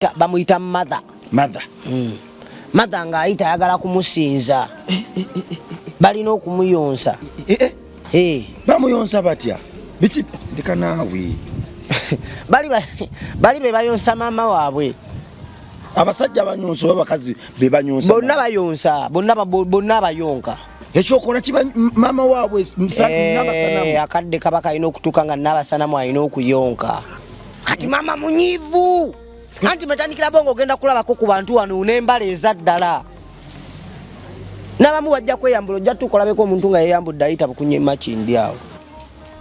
bamuyita mother. Mother ng'ayita ayagala kumusinza. Balina okumuyonsa. Bamuyonsa batya? Biki ndika naawe. Bali be bayonsa maama waabwe. Abasajja banyonsa oba bakazi be banyonsa. Bonna bayonsa, bonna bayonka. Ekyokola kiba maama waabwe n'abasanamu. Akadde kabaka alina okutuuka nga n'abasanamu alina okuyonka. Kati maama munyiivu. Anti metandikira bongo ogenda kulabako ku bantu wano n'embala ezaddala. N'abamu wajja kweyambula ojja tukolabeko omuntu nga yeeyambudde ayita bukunyema kindi awo.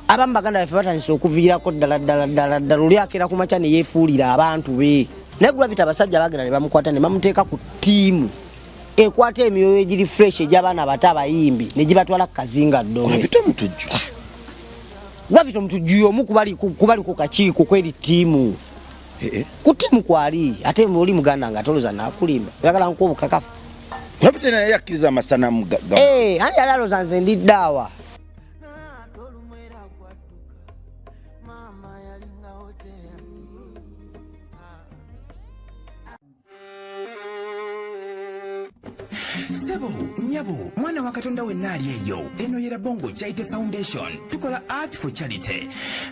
Abamu baganda baffe batandise okuviirako ddala luli akera ku makya ne yeefuulira abantu be. Naye Gravity abasajja bagenda ne bamukwata ne bamuteeka ku ttiimu ekwata emyoyo egiri fresh egy'abaana bato abayimbi ne gibatwala ku kazinga ddome. Gravity omutujju omu kubali ku kakiiko kweri ttiimu. Ku ttiimu kwali ate oli muganda nga toloza n'akulimba oyagala nkuwa obukakafu. Gravity naye yakkiriza amasanamu ani yali aloza nze ndi ddaawa. Sebo, nyabo, mwana wa Katonda wenna ali eyo. Eno yera Bongo Charity Foundation. Tukola art for charity.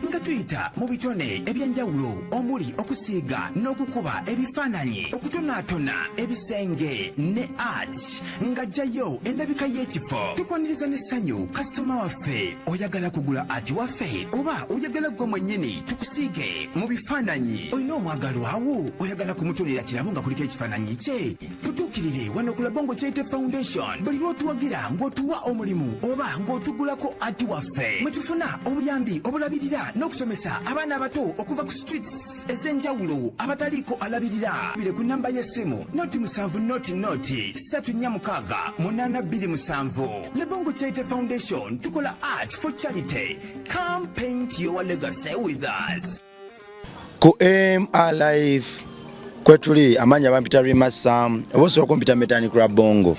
Nga tuyita mu bitone ebyenjawulo omuli okusiiga n'okukuba ebifaananyi, okutonaatona ebisenge ne art. Nga jjayo endabika y'ekifo. Tukwaniriza n'essanyu kasitoma waffe. Oyagala kugula art waffe oba oyagala gwe mwennyini tukusiige mu bifaananyi. Olina omwagalo awo oyagala kumutonera kirabo nga kuliko ekifaananyi kye. Tutuukirire wano ku Bongo Charity Foundation. Buli lw'otuwagira ng'otuwa omulimu oba ng'otugulako ati waffe. Mwe tufuna obuyambi obulabirira n'okusomesa abaana abato okuva ku streets ez'enjawulo abataliiko alabirira. Bire ku nnamba y'essimu noti 7 noti 346 827. Le Bongo Charity Foundation tukola art for charity. Come paint your legacy with us. Ku Alive kwetuli amanya bampita Rimasam oboso okumpita Metani Club Bongo.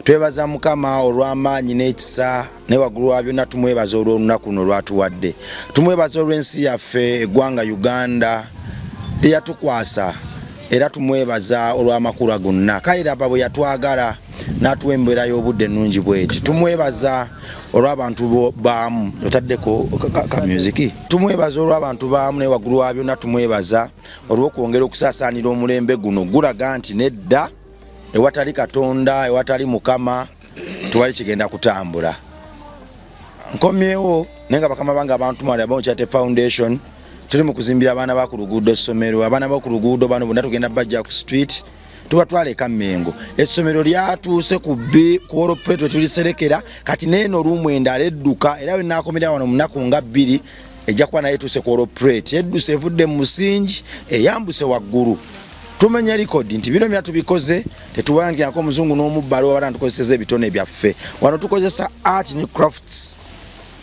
Twebaza Mukama olw'amaanyi n'ekisa ne waggulu wa byonna tumwebaza olw'olunaku luno lwatuwadde. Tumwebaza olw'ensi yaffe eggwanga Uganda lyeyatukwasa era tumwebaza olw'amakulu gonna. Kayiraba bwe yatwagala n'atuwa embeera y'obudde ennungi bweti. Tumwebaza olw'abantu baamu otaddeko ka music. Tumwebaza olw'abantu baamu ne waggulu wa byonna tumwebaza olw'okwongera okusaasaanira omulembe guno gulaga nti nedda ewatali Katonda ewatali Mukama tuwali kigenda kutambula. Nkomyewo nenga bakama banga abantu mali Bongo Charity Foundation tuli mu kuzimbira abaana ba ku luguudo essomero. Abaana ba ku luguudo bano bonna tugenda bajja ku street tubatwale Kamengo. Essomero lyatuuse ku Oro Petro tuliserekera kati neeno rumu endala edduka era we nakomera wano munaku nga 2 ejja kuba naye tuuse ku Oro Petro edduse evudde mu musingi eyambuse waggulu. Tumenya record nti bino byatu bikoze tetuwangira muzungu n'omubbalo wabala tukozeseza ebitone byaffe. Wano tukozesa art ne crafts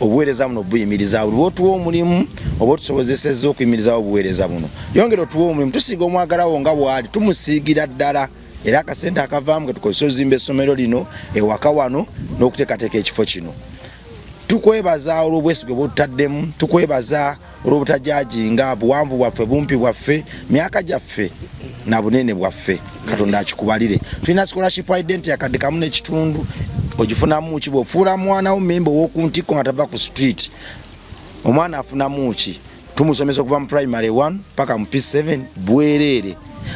obuweereza buno buyimiriza buli otuwa omulimu oba tusobozeseza okuyimiriza obuweereza buno. Yongera otuwa omulimu tusiga omwagalawo nga bwali tumusiigira ddala era akasente akavaamu ke tukozesa ozimba essomero lino ewaka wano n'okuteekateeka ekifo kino. Tukwebaza olw'obwesigwa bw'otutaddemu, tukwebaza olw'obutajajinga buwanvu bwaffe bumpi bwaffe myaka gyaffe na bunene bwaffe. Katonda akikubalire. Tulina scholarship identity akadde kamu n'ekitundu ogifunamu ki bw'ofuula mwana wo memba ow'okuntiko nga tava ku street. Omwana afunamu ki tumusomesa okuva mu primary 1 paka mu P7 bwereere.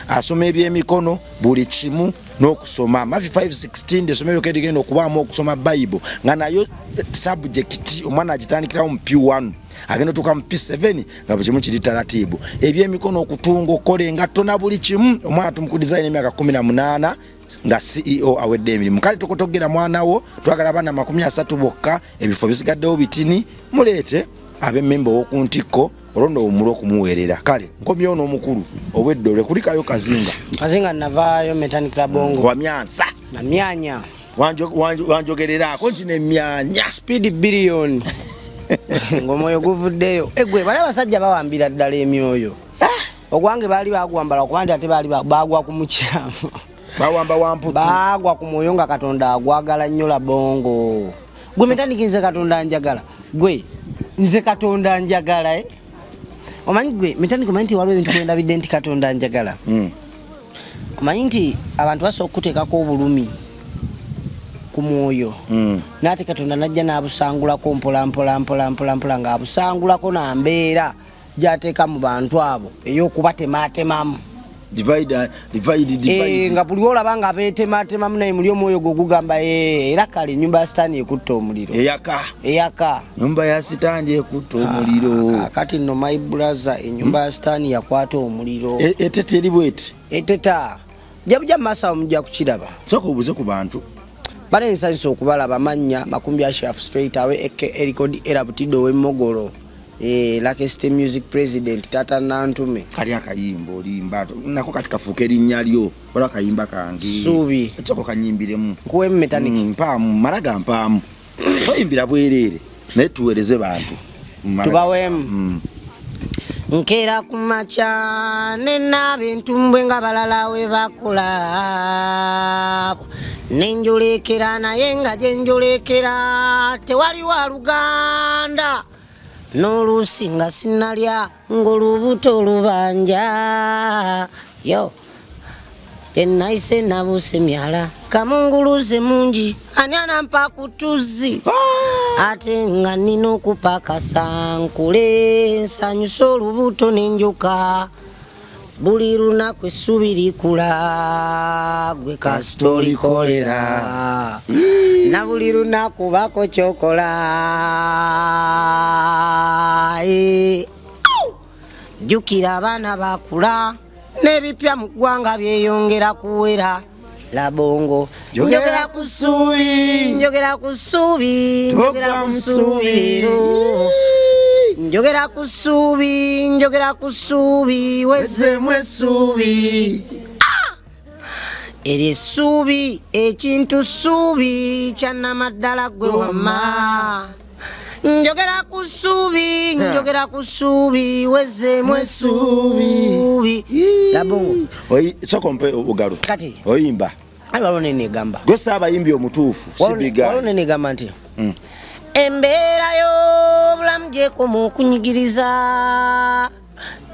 Asoma ebyemikono buli kimu n'okusoma. Mavi 5:16 essomero kedigenda okubaamu okusoma Bible nga nayo subject omwana agitandikirawo mu P1 agenda tuka mu P7 nga buli kimu kiri taratibu. Ebyemikono okutunga okukola engatto na buli kimu. Omwana tumukudiza emyaka 18 nga CEO awedde emirimu. Kale tukotogera mwana wo twagala abaana 30 bokka ebifo bisigaddewo bitini muleete abe memba w'okuntiko olondo omulo okumuweerera. Kale nkomyewo n'omukulu obweddole kulikayo kazinga navaayo Metani Club Bongo wamyansa na myanya wanjogererako nti nemyanya speed billion ng'omwoyo guvuddeyo. Egwe bali abasajja bawambira ddala emyoyo. Ogwange baali bagwambala okuba nti ate baali bagwa ku mukyamu. Bawamba wamputu bagwa ku mwoyo nga Katonda agwagala nnyo la Bongo. Gwe Metani nze Katonda njagala. Gwe nze Katonda njagala Omanyi gwe Metani kumanyi nti waliwo ebintu kwenda bidde nti Katonda njagala. omanyi nti abantu basobola okuteekako obulumi ku mwoyo naate Katonda najja n'abusangulako mpola ng'abusangulako nambeera gy'ateeka mu bantu abo ey'okubatematemamu nga buli olaba nga betematemamu naye muli omwoyo gwe gugamba era kale ennyumba ya sitaani ekutta omuliro eyaka nyumba ya sitaani ekutta omuliro kati nno my brother ennyumba ya sitaani yakwata omuliro etete eri bweti eteta jabujja mumaaso awo mujja kukiraba soka obuze ku bantu bale nsanyusa okubalaba amannya Makumbi Ashraf straight awe erikodi erabutido w'emmogolo Lucky State Music President Tata Nantume kali akayimba olimba nako kati kafuuka erinnya lyo wala akayimba kange suubi ekyoko kanyimbiremu kuwe metaniki mpaamu maraga mpaamu oyimbira bwereere naye tuweereze bantu tubawemu nkera kumaca nena bintumbwe nga balala we bakola nenjolekera naye nga gyenjolekera tewali wa Luganda n'oluusi nga sinalya ng'olubuto lubanja yo tenayise nabuse myala kamunguluze mungi ani anampa kutuzi ate nga nina okupakasa nkule nsanyusa olubuto n'enjoka buli lunaku essubi likula gwe kasita olikolera na buli lunaku bako kyokola jjukira abaana bakula n'ebipya mu ggwanga byeyongera kuwera labongo njogera ku ssuubi njogera ku ssuubi njogera ku ssuubi leero njogera ku ssuubi njogera ku ssuubi wezzemu essuubi eri essuubi ekintu ssuubi kyannamaddala gwe wamma njogera ku ssuubi njogera ku ssuubi wezzemu essuubi labongo soko mpe obugalo kati oyimba waliwo nenegamba gwe saabayimbi omutuufu sibiga waliwo nenegamba nti embeera y'obulamu gyekoma okunyigiriza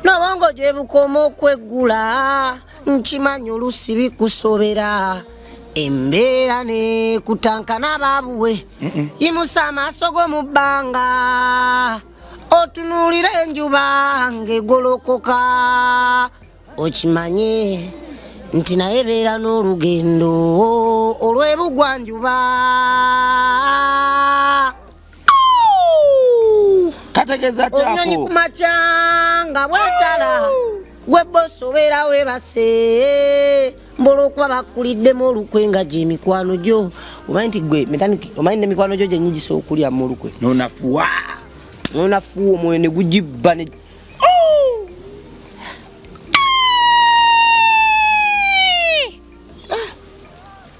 n'obwongo gye bukoma okweggula nkimanyi oluusi bikusobera embeera ne kutanka n'abaabuwe yimusa amaaso go mu bbanga otunuulira enjuba ng'egolokoka okimanye nti naye beera n'olugendo olw'ebugwanjuba kategeza kyako obunyonyi ku macanga bwetala gwe bosi obeera webase mbola okuba bakuliddemu olukwe nga gye emikwano gyo omanyi nti gwe omanyi n'emikwano gyo gyenyigisa okulyamu olukwe nonafuwa omwoyo ne gugibba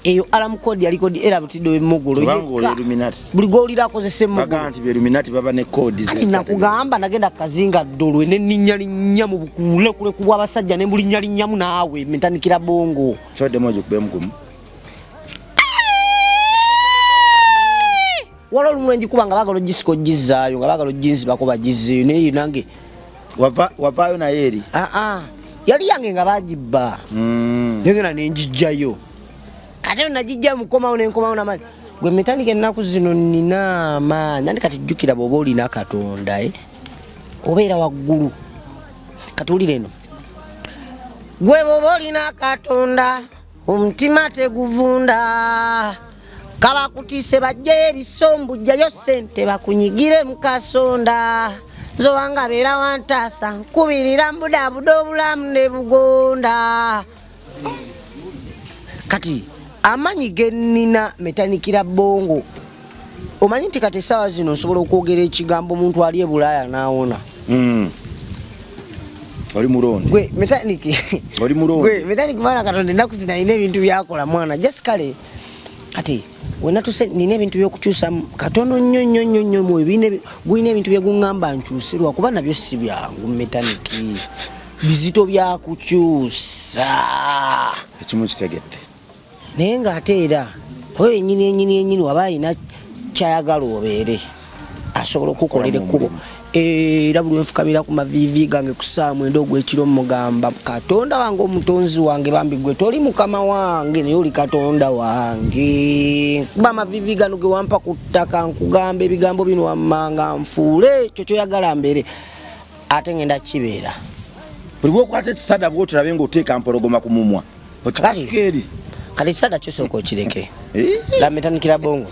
eyo alamukodi alikodi era butido w'emmogolo buli gw'olira akozesa emmogolo kati nakugamba nagenda kukazinga ddolwe nenninnyalinnya mu bukulekule ku bw'abasajja ne mbulinnyalinnya naawe mentandikira bongo wala olumu enjikuba nga baagala ogisika ogizzaayo nga baagala oginzibako bagizzeeyo naye nange wavaayo naye eri yali yange nga bagibba nengena nenjijjayo kati nagijja mukomawo nenkomawo namali gwe metandika ennaku zino nina amaanyi andi kati jjukira bw'oba olina Katonda obeera waggulu katuwulire eno gwe bw'oba olina Katonda omutima teguvunda kabakutiise bajjayo ebisombu jjayo ssente bakunyigire mu kasonda zowanga beera wantaasa nkubirira mbudaabuda obulamu ne bugonda kati amanyi gennina metanikira bongo omanyi nti kati essaawa zino nsobola okwogera ekigambo omuntu ali e Bulaaya n'awona oli mulondi gwe metaniki oli mulondi gwe metaniki mwana Katonda ennaku zino alina ebintu byakola mwana just kale kati wena tuse nina ebintu by'okukyusa katono nnyo mwe gulina ebintu byeguŋŋamba nkyusirwa kuba nabyo si byangu metaniki bizito byakukyusa ekimu kitegedde naye ng'ate era oyo ennyini waba alina kyayagala obeere asobola okukolera ekkubo era buli nfukamira ku mavivi gange kusaamu endogo ekiro mugamba Katonda wange omutonzi wange bambi gwe toli mukama wange naye oli Katonda wange kuba mavivi gano ge wampa ku ttaka nkugamba ebigambo bino wammanga nfuule ekyo kyoyagala mbeere ate ngenda kibeera buli bwokwata ekisada bwotulabe ng'oteeka mpologoma ku mumwa okikasukeeri kati ekisada kyosooka okireke lametandikira bongo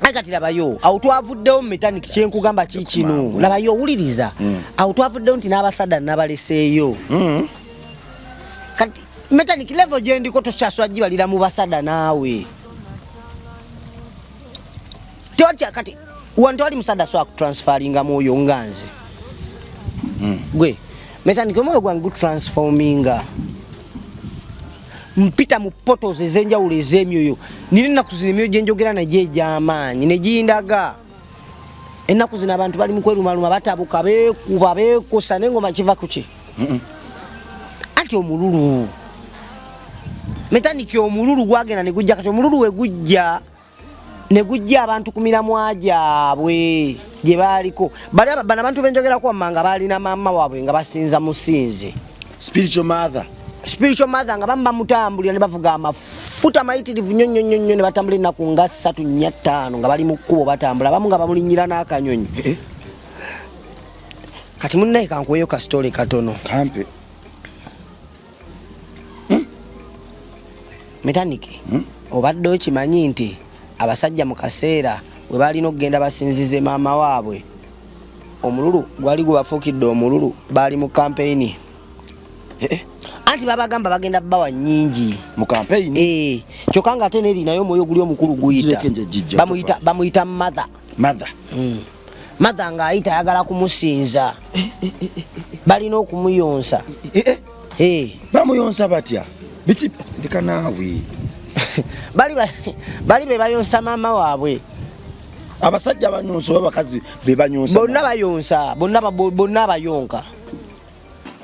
kati labayo awo twavuddewo mu metaniki kyenkugamba kikino labayo owuliriza awo twavuddewo nti n'abasada nabaleseeyo kati metaniki level gyendiko tokyaswa gibalira mu basada naawe tewatya kati wanti wali musada so akutransferinga mwoyo nganze gwe metaniki omwoyo gwange gutransforminga mpita mu portals ezenjawulo ez'emyoyo nina ennaku zino emyoyo gyenjogera nagyo egy'amaanyi ne gindaga ennaku zino abantu bali mu kwerumaluma batabuka beekuba beekosa n'engoma kiva ku ki anti omululu metaniki omululu gwagenda ne gujja kati omululu we gujja ne gujja abantu ku miramwa gyabwe gye baaliko bano abantu benjogerako wammanga baalina maama waabwe nga basinza musinze spiritual mother nga bamba mutambulira ne bavuga amafuta mayitirivu nnyonnyonnyo ne batambula ennaku nga 3 4 5 nga bali mu kkubo batambula abamu nga bamulinnyira n'akanyonyi kati munnaye kankuweyo ka story katono kampe metaniki obadde okimanyi nti abasajja mu kaseera bwe balina okugenda basinzize maama waabwe omululu gwali gubafuukidde omululu baali mu kampeyini anti babagamba bagenda bawa nnyingi mu campaign kyokka nga ate neerinayo omwoyo guli omukulu guyita bamuyita mother ng'ayita ayagala kumusinza balina okumuyonsa bamuyonsa batya biki ndeka naawe bali be bayonsa maama waabwe abasajja banyonsa oba bakazi be banyonsa bonna abayonka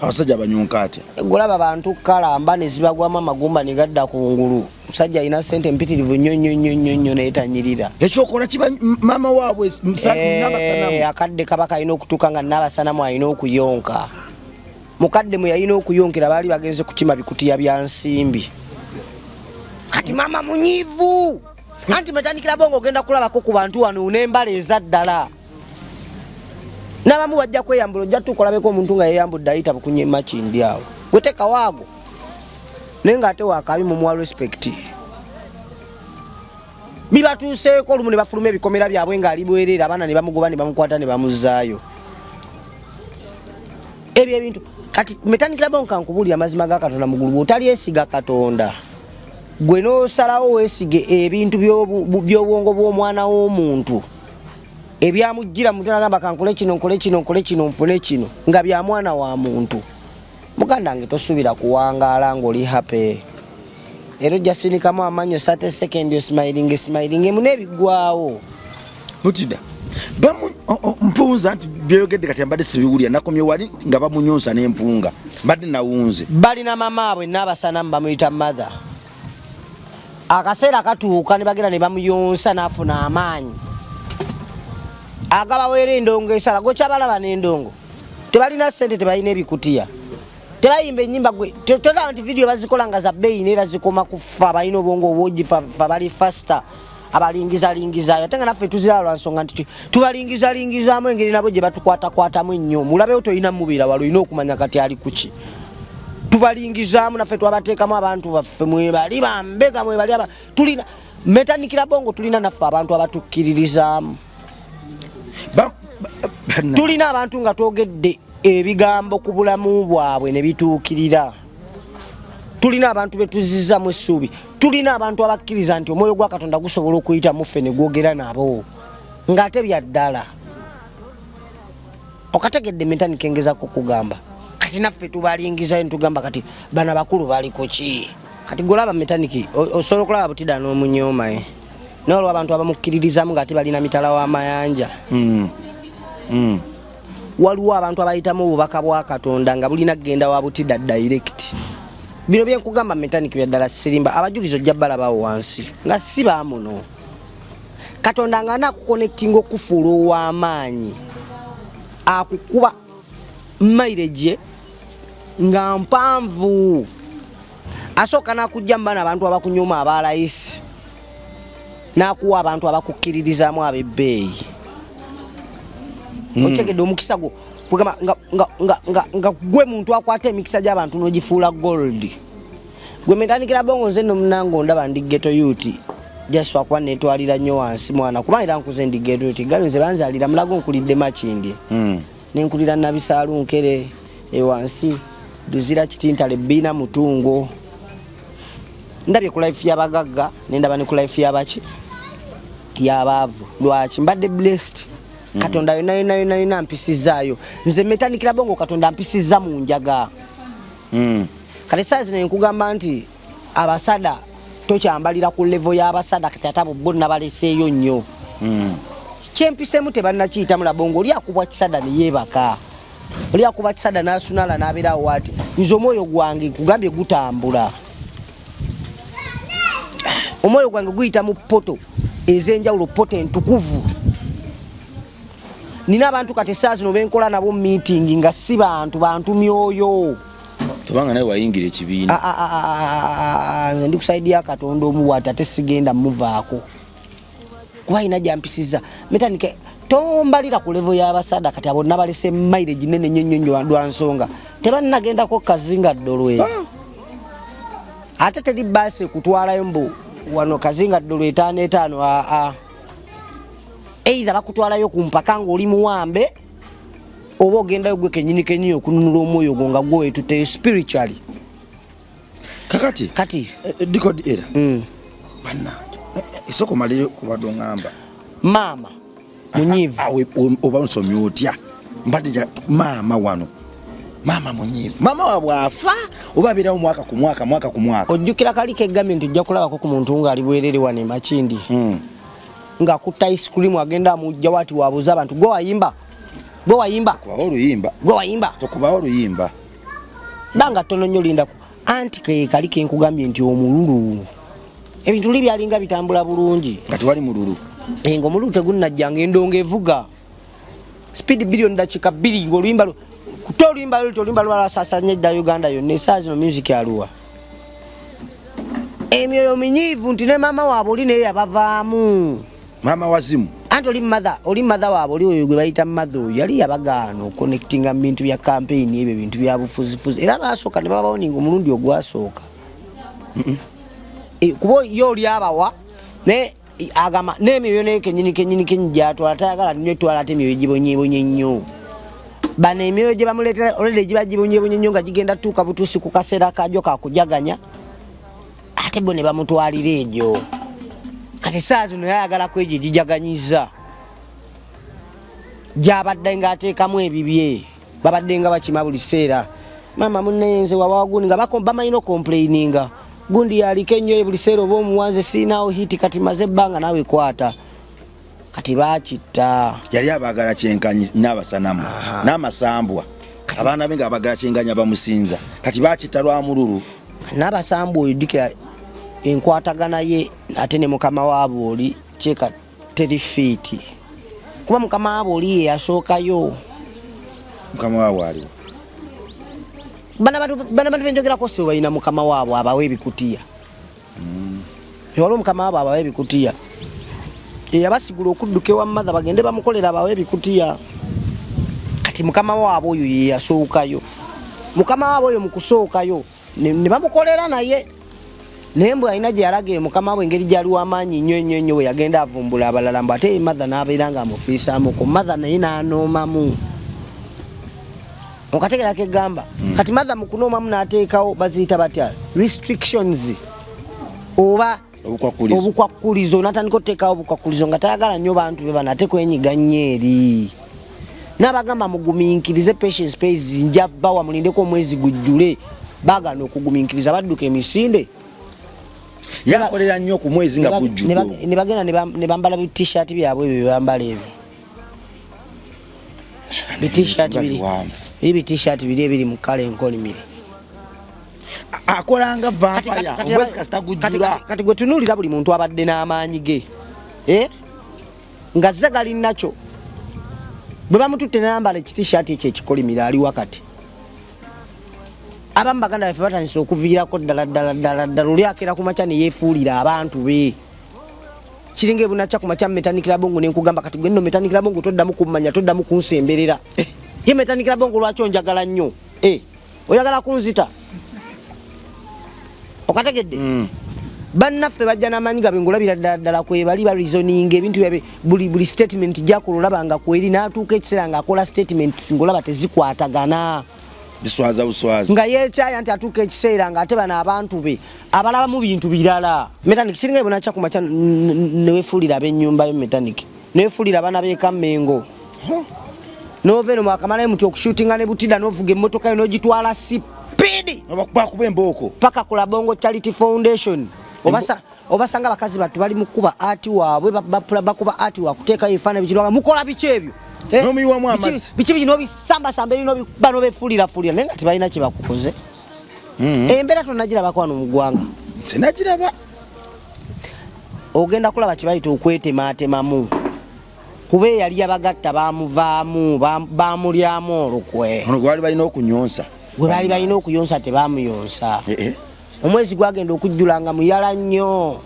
abasajja banyonka atya golaba bantu kalamba ne zibagwamu amagumba ne gadda ku ngulu musajja alina ssente mpitirivu nnyonnyonnyonnyo naye tanyirira ekyokola kiba maama waabwe nabasanamu akadde kabaka alina okutuuka nga nabasanamu alina okuyonka mukadde mwe yalina okuyonkera baali bagenze kukima bikutiya bya nsimbi kati maama munyiivu anti metandikira bongo ogenda kulabako ku bantu wano n'embala ezaddala n'abamu bajja kweyambula ojja tukolabeko omuntu nga yeyambudde ayita bukunye makindi awo gweteka waago naye ng'ate wakabi mumuwa respect bibatuuseeko olumu ne bafuluma ebikomera byabwe ng'ali bwereera abaana ne bamugoba ne bamukwata ne bamuzaayo ebyo ebintu kati metandikira bongo kankubuulira amazima ga Katonda mugulu bw'otalyesiga Katonda gwe n'osalawo weesige ebintu by'obwongo bw'omwana w'omuntu ebyamujjira muntu nagamba kankole kino nkole kino nfune kino nga bya mwana wa muntu muganda wange tosuubira kuwangaala ng'oli happy era ojja sinikamu amanyo 30 second smiling emu n'ebigwawo butida mpunza nti byeyogedde kati mbadde sibiwulira nakomye wali nga bamunyonsa n'empunga mbadde nawunze balina mamaabwe n'abasanamu bamuyita mother akaseera katuuka ne bagenda ne bamuyonsa n'afuna amaanyi agabaweera endongo esala gokyabalaba n'endongo tebalina ssente tebalina ebikutiya tebayimba ennyimba gwe tolaba nti vidiyo bazikola nga za bbeeyi neera zikoma kufa balina obwongo obwogi fa bali fasta abalingizalingizaayo ate nga naffe tuzira lwa nsonga nti tubalingizalingizaamu engeri nabo gye batukwatakwatamu ennyo mulabewo tolina mubiira wala olina okumanya kati ali kuki tubalingizaamu naffe twabateekamu abantu baffe mwebali bambega mwebali tulina metandikira bongo tulina naffe abantu abatukkiririzaamu tulina abantu nga twogedde ebigambo ku bulamu bwabwe ne bituukirira tulina abantu betuzizzamu essuubi tulina abantu abakkiriza nti omwoyo gwa Katonda gusobola okuyita muffe ne gwogera nabo ng'ate bya ddala okategedde metaniki engeza kukugamba kati naffe tubalingizayo netugamba kati bana bakulu bali kuki kati golaba metaniki osobola okulaba butida n'omunyooma n'olwo abantu abamukkiririzamu ng'ate balina mitala w'amayanja waliwo abantu abayitamu obubaka bwa Katonda nga bulina kgenda wa butida direct bino byenkugamba metaniki bya ddala sirimba abajulizo ojja balabawo wansi nga si baamuno Katonda nga anakuconnectinga okufuula ow'amaanyi akukuba mileage nga mpanvu asooka nakujja mbana abantu abakunyuma abalayisi nakuwa abantu abakukkiririzaamu ab'ebbeeyi otegedde omukisa gwo nga gwe muntu akwata emikisa gy'abantu n'ogifuula gold gwe mentandikira bongo nze nno munango ndaba ndi ghetto youth just wakuba netwalira nnyo wansi mwana kuba era nkuze ndi ghetto youth gabe nze banzalira mulago nkulidde makindi nenkulira nabisaalu nkere ewansi duzira kitintale bina mutungo ndabye ku life y'abagagga nendaba ne ku life y'abaki y'abaavu lwaki mbadde blessed katonda yona mpisizaayo nze metandikira bongo katonda mpisizza mu njaga kale saizi nenkugamba nti abasada tokyambalira ku level y'abasada kati atabo bonna baleseeyo nnyo kyempisemu tebannakiyita mulabongo oli akubwa kisada neyeebaka oli akuba kisada n'asunala n'abeerawo ati nze omwoyo gwange kugambye gutambula omwoyo gwange guyita mu poto ez'enjawulo poto entukuvu nina abantu kati saa zino benkola nabo meeting nga si bantu myoyo tubanga nawe wayingira ekibiina nze ndi kusaidia katonda omuwata ate sigenda muvaako kuba ina jampisiza metanike tombalira ku level y'abasada kati abo nabalese mileage nene nnyo lwa nsonga tebannagendako kazinga ddolwe ate teri basi kutwalayo mbu wano kazinga ddolwe 5 either bakutwalayo ku mpaka ng'oli muwambe oba ogendayo gwe kenyini okununula omwoyo gwo nga gwe tute spiritually kati dikodi era bana isoko malire kubadde ngamba mama munyivu oba nsomye otya mbadde mama wano mama munyivu mama wabwafa oba abeerawo mwaka ku mwaka ojjukira kali kegamye nti ojja kulabako ku muntu ng'ali bwerere wane e Makindi nga kutta ice cream agenda mujja wati wabuza abantu gwe wayimba tokubaho oluyimba banga tono nnyo lindako anti kali kenkugambye nti omululu ebintu libyalinga bitambula bulungi kati wali mululu nga omululu tegunnajjanga endongo evuga speed billion dakika 2 ng'oluyimba kuta oluyimba lwalasasanya edda Uganda yonna esaa zino music aluwa emyoyo minyiivu nti ne mama waabwe oli naye yabavaamu mama wazimu anti oli mother waabwe oli oyo gwe bayita mother oyo yali yabagaana connectinga mu bintu bya campaign ebyo bintu bya bufuzifuzi era basooka ne babawoninga omulundi ogwasooka kuba yo oli abawa agamba n'emyoyo naye kenyini gyatwala tayagala nnyo etwala ate emyoyo gibonyebonye nnyo bano emyoyo gye bamuleetera olwedde giba gibonyebonye nnyo nga gigenda tuuka butuusi ku kaseera kajo kakujaganya ate bo ne bamutwalira egyo kati saa zino yayagala ku egyo gijaganyiza gyabadde ng'ateekamu ebibye babadde nga bakima buli kiseera mama munenze wawagundi nga bamayina okomplaininga gundi yaliko ennyo buli seera oba omuwanze siinawo hiti kati maze ebbanga naawe ekwata kati bakitta yali abaagala kyenkanyi n'abasanamu n'amasambwa abaana be nga abaagala kyenkanya bamusinza kati bakitta lwa mululu n'abasambwa oyo ddikira enkwatagana ye ate ne mukama waabo oli kyeka 3 feet kuba mukama waabo oli ye yasookayo mukama waabo aliwo bana bantu benjogerako se balina mukama waabo abawe ebikutiya waliwo mukama waabo abawe ebikutiya eyabasigula okudduka ewa mother bagende bamukolera abawe ebikutiya kati mukama waabo oyo ye yasookayo mukama waabo oyo mu kusookayo ne bamukolera naye naye mbu alina gye yalaga mukama we engeri gyali w'amaanyi nnyo we yagenda avumbula abalala mbu ate mother n'abeera nga amufiisaamuko mother naye n'anoomamu okategera kegamba kati mother mu kunoomamu n'ateekawo baziyita batya restrictions oba obukwakulizo n'atandika okuteekawo obukwakulizo nga tayagala nnyo bantu be bano ate kwenyiga nnyo eri n'abagamba mugumiikirize patience pays nja bawa mulindeko omwezi gujjule bagana okugumiikiriza badduka emisinde yakolera nnyo ku mwezi nga gujjudde ne bagenda ne bambala t-shirt byabwe ebyo bambala ebyo t-shirt biri ebiri mu kala enkolimire akolanga vampire omwezi kasita gujjula kati gwe tunuulira buli muntu abadde n'amaanyi ge nga zze gali nakyo bwe bamututte n'ayambala t-shirt ekyo ekikolimira ali wakati abamu baganda baffe batandise okuviirako ddala luli akeera ku makya ne yeefuulira abantu be kiringa ebunakya ku makya metanikira bongo nenkugamba kati gwenno metanikira bongo toddamu kummanya toddamu kunsemberera ye metanikira bongo lwaki onjagala nnyo oyagala kunzita okategedde bannaffe bajja n'amaanyi gabe ngolabira ddala kwebali ba reasoning ebintu byabe buli statement gyakolo olabanga kweri n'atuuka ekiseera ng'akola statements ngolaba tezikwatagana biswaza buswaza nga yeekyaya nti atuuka ekiseera ng'ate bano abantu be abalaba mu bintu birala metaniki kiringa ebonakya ku makya neweefuulira ab'ennyumba yo metaniki neweefuulira abaana b'ekammengo n'ova eno mwakamalayo muti okushuutinga ne butida n'ovuga emmotoka yo n'ogitwala sipiidi bakuba embooko paka ku Labongo Charity Foundation obasanga bakazi battu bali mukuba ati waabwe bakuba ati wakuteekayo ebifaananyi bikirwanga mukola biki ebyo nomuyiwamu amazzi biki nobisambasamba eri nobiba nobefuulirafuulira naye nga tebalina kye bakukoze embeera tonnagirabako wano mu ggwanga sinagiraba ogenda kulaba kye bayita okwetematemamu kuba eyali yabagatta bamuvaamu bamulyamu olukwe ono gwali balina okunyonsa gwe baali balina okuyonsa tebamuyonsa omwezi gwagenda okujjula nga muyala nnyo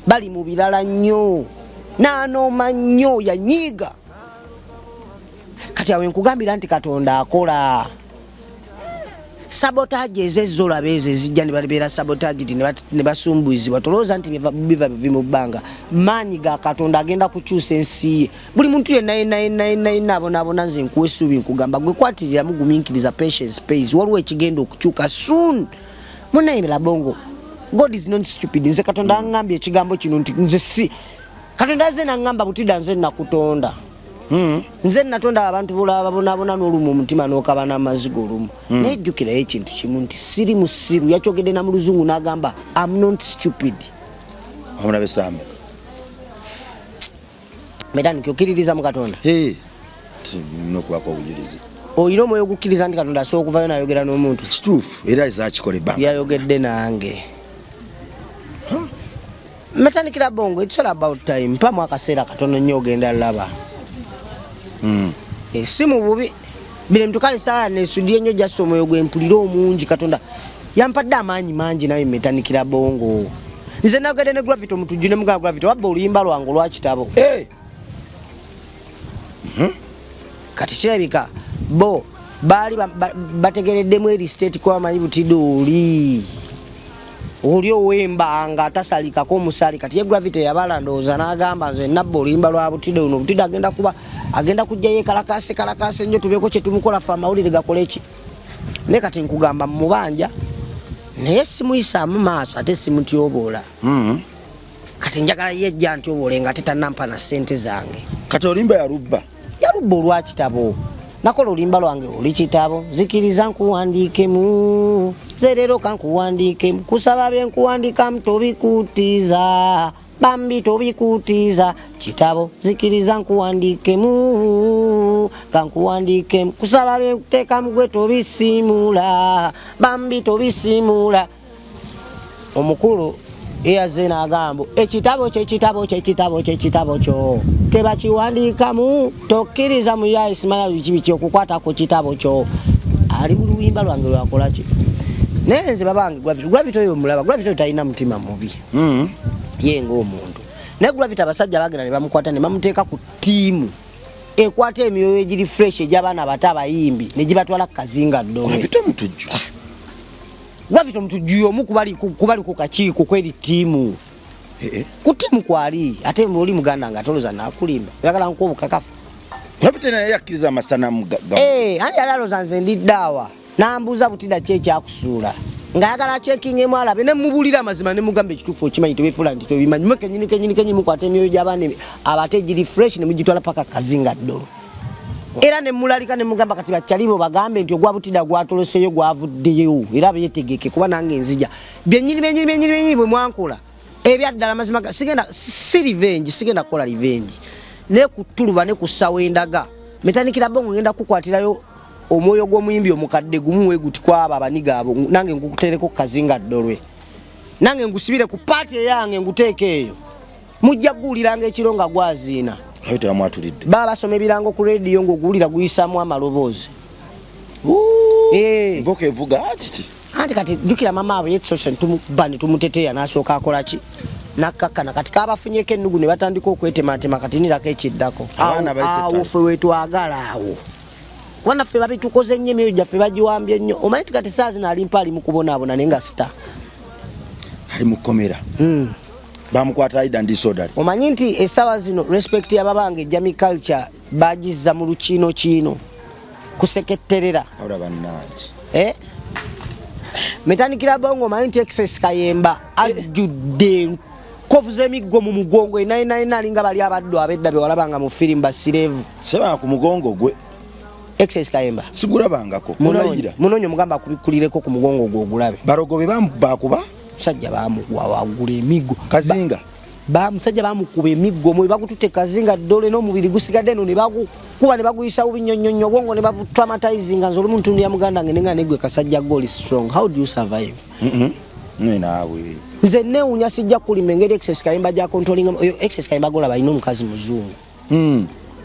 bali mu birala nnyo n'anooma nnyo yanyiiga kati awe nkugambira nti Katonda akola sabotage ez'olaba ezo ezijja ne babeera sabotage ne basumbuyizibwa tolowooza nti biva bivi mu bbanga maanyi ga Katonda agenda kukyusa ensi ye buli muntu yenna abonaabona nze nkuwa essuubi nkugamba gwe kwatiriramu gumiikiriza patience pays waliwo ekigenda okukyuka soon munayimira bongo God is not stupid nze Katonda angambye ekigambo kino nti nze si Katonda azze nangamba butida nze nakutonda nze natonda abantu bonaabona n'olumu omutima n'okaba n'amazigo olumu nejjukirayo ekintu kimu nti siri musiru yakyogedde na mu luzungu n'agamba I'm not stupid omulabe Samba metaniki okkiririza mu Katonda nokubako obujulizi oyina omwoyo ogukkiriza nti Katonda asobola okuvayo n'ayogera n'omuntu kituufu era ezakikola ebbanga yayogedde nange metanikira bongo it's all about time mpamu akaseera katono nnyo ogenda laba si mu bubi bire mtukale saa nesudie nnyo just omwoyo gwempulira omungi Katonda yampadde amaanyi mangi nawe metanikira bongo nze nagede ne Gravity omutujju ne mugaa Gravity wabba oluyimba lwange olwa kitabo kati kirabika bo baali bategereddemu eri state kwa amanyi butidde oli owembanga tasalikako omusali kati ye Gravity yabala ndowooza n'agamba nze nabba oluyimba lwa butidde luno butidde agenda kujjayo kalakase nnyo tubeeko kye tumukola ffe amawulire gakola eki naye kati nkugamba mubanja naye simuyisaamu maaso ate simutyoboola kati njagala yejja ntyobole nga tetanampa na ssente zange kati olimba yarubba olwa kitabo nakola olimba lwange oli kitabo zikiriza nkuwandiikemu zerero kankuwandiikemu kusaba byenkuwandiikamu tobikuutiza bambi tobikuutiza kitabo zikiriza nkuwandiikemu kankuwandiikemu kusaba byenkuteekamu gwe tobisimula bambi tobisimula omukulu eyaze n'agamba ekitabo kyo tebakiwandiikamu tokkiriza mu yaisimanya biki okukwata ku kitabo kyo ali mu luyimba lwange lwakola ki naye nze babange Gravity oyo mulaba Gravity oyo talina mutima mubi ye ng'omuntu naye Gravity abasajja bagenda ne bamukwata ne bamuteeka ku ttiimu ekwata emyoyo egiri fresh egy'abaana abato abayimbi ne gibatwala ku kazinga ddome Gravity omutujju omu kubali ku kakiiko kweri ttiimu ku ttiimu kwali ate oli muganda nga toloza nakulimba oyagala nkuwa obukakafu Gravity naye yakkiriza amasanamu ani yali aloza nze ndiddaawa n'ambuuza butida ki ekyakusuula ng'ayagala kyekingemu alabe ne mubulira amazima ne mugamba ekituufu okimanyi tobeefula nti tobimanyi mwe kenyini mukwata emyoyo gy'abaana abate giri fresh ne mugitwala paka kazinga ddolo era ne mulalika ne mugamba kati bakyalibo bagambe nti ogwa butida gwatoloseyo gwavuddeyo era beetegeke kuba nange nzija byennyini bwe mwankola ebyaddala amazima si revenge sigenda kukola revenge ne kutuluba ne kussawo endaga metanikira bongo ngenda kukwatirayo omwoyo gw'omuyimbi omukadde gumu weguti kwaba abaniga abo nange ngukutereko kazinga ddolwe nange ngusibire ku party yange nguteeke eyo mujja kuwuliranga ekiro nga gwaziina Kayita yamwatulidde. Baba basoma ebirango ku radio ng'oguwulira guyisaamu amaloboozi. Mboka evuga ati. Anti kati jukira mama abo yetsosen tumubani tumuteteya nasooka akola ki? Nakakana kati kabafunyeko ennugu ne batandika okwetematema kati nirako ekiddako. Awo ffe wetwagala awo. Wana ffe babitukoze nnyo emyoyo gyaffe bagiwambye nnyo. Omanyi kati saa zino ali mpa ali mu kubonaabona naye nga sita. Ali mu kkomera. Bamukwata Aidan disorder. Omanyi nti essaawa zino respect y'ababange Jami culture bagizza mu lukiino kiino kuseketterera. Awula bannange. Metandikira bongo omanyi nti Excess Kayemba ajjudde nkovu z'emiggo mu mugongo enayina alinga bali abaddu abedda be walabanga mu firimu basirevu. Seba ku mugongo gwe. Excess Kayemba. Sigulabangako. Munonyo mugamba kubikulireko ku mugongo gwo ogulabe. Barogobe bakuba. Musajja bamukuwa wagula emiggo. Kazinga. Musajja bamukuba emiggo mwe bagutute kazinga ddole n'omubiri gusigadde eno ne bagukuba ne baguyisa bubinyonyonyo bwongo ne babutramatizinga nze olumuntu ya muganda ngenenga negwe kasajja goal strong. How do you survive? Naawe. Nze neewunya sijja kulima engeri Excess Kayemba gya controlling Excess Kayemba gola balina omukazi muzungu.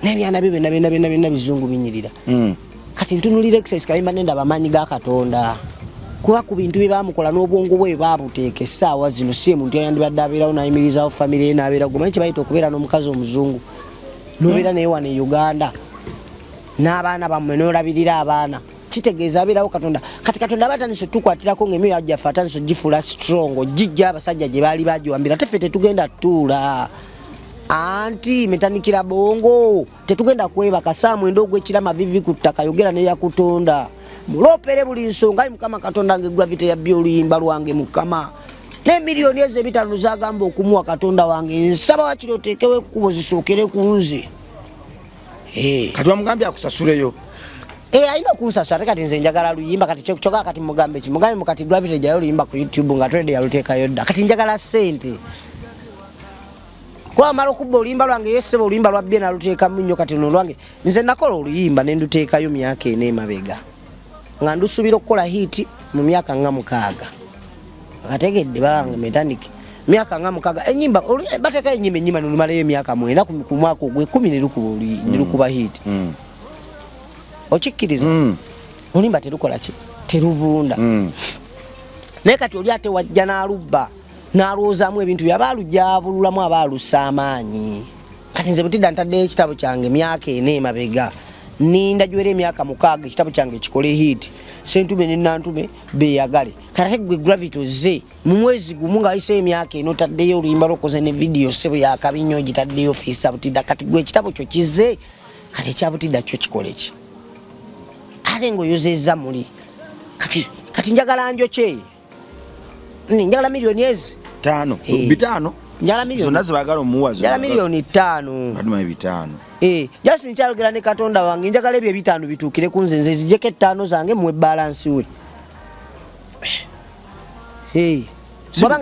N'ebyana bye byonna bizungu binyirira. Kati ntunulira Excess Kayemba nendaba amaanyi ga Katonda. Kuba ku bintu bye bamukola n'obwongo bwe babuteeka essaawa zino si muntu yandibadde abeerawo n'ayimirizawo famire ye n'abeera gumanyi kye bayita okubeera n'omukazi omuzungu n'obeera naye wano e Uganda n'abaana bammwe n'olabirira abaana kitegeeza abeerawo Katonda kati Katonda abatandise tukwatirako ng'emyoyo gyaffe atandise gifula strong gijja abasajja gye baali bagiwambira ate ffe tetugenda tuula anti metandikira bongo tetugenda kwebaka saa mwenda ogw'ekira mavivi ku ttaka yogera neyakutonda mulopere buli nsonga ayi Mukama Katonda nge gravity ya byo oluyimba lwange Mukama ne miliyoni ez'ebitano zagamba okumuwa Katonda wange nsaba wakiro oteekewo ekkubo zisookere ku nze kati wamugambye akusasuleyo ayina okunsasula ate kati nze njagala luyimba kati kyokka kati mugambe ki mugambe mukati gravity jayo oluyimba ku YouTube nga trade yaluteekayo dda kati njagala ssente kwa mala okubba oluyimba lwange yeseba oluyimba lwa bye naluteekamu nnyo kati luno lwange nze nakola oluyimba ne nduteekayo myaka ena emabega nga ndusubira okukola hiti mu myaka nga 6 ategedde bange metandike myaka nga 6 enyimba bateka enyimba nulumalayo emyaka 9 ku mwaka ogwe 10 nirukuba hiti okikkiriza oluyimba terukola ki teruvunda naye kati oli ate wajja n'alubba n'alwozaamu ebintu byabaalujabululamu abaalusa amaanyi kati nze butidda ntaddeyo ekitabo kyange myaka ena emabega ninda jwere emyaka 6 ekitabo kyange kikole hit sentume nenantume beyagale kati gwe gravity oze mu mwezi gumu nga ayise emyaka eno taddeyo oluyimba lokoze ne video sebo yakabinyo gitaddeyo fisa butidda kati gwe ekitabo kyo kize kati kyabutidda kyo kikole ki ate ngoyozeza muli kati njagala njoke njagala miliyoni ezi 5 bitano njagala miliyoni zonna zibagala omuwazo njagala miliyoni 5 baduma 5 just nkyalogera ne Katonda wange njagala ebyo 5 bituukire ku nze nze zijeko 5 zange muwe balance we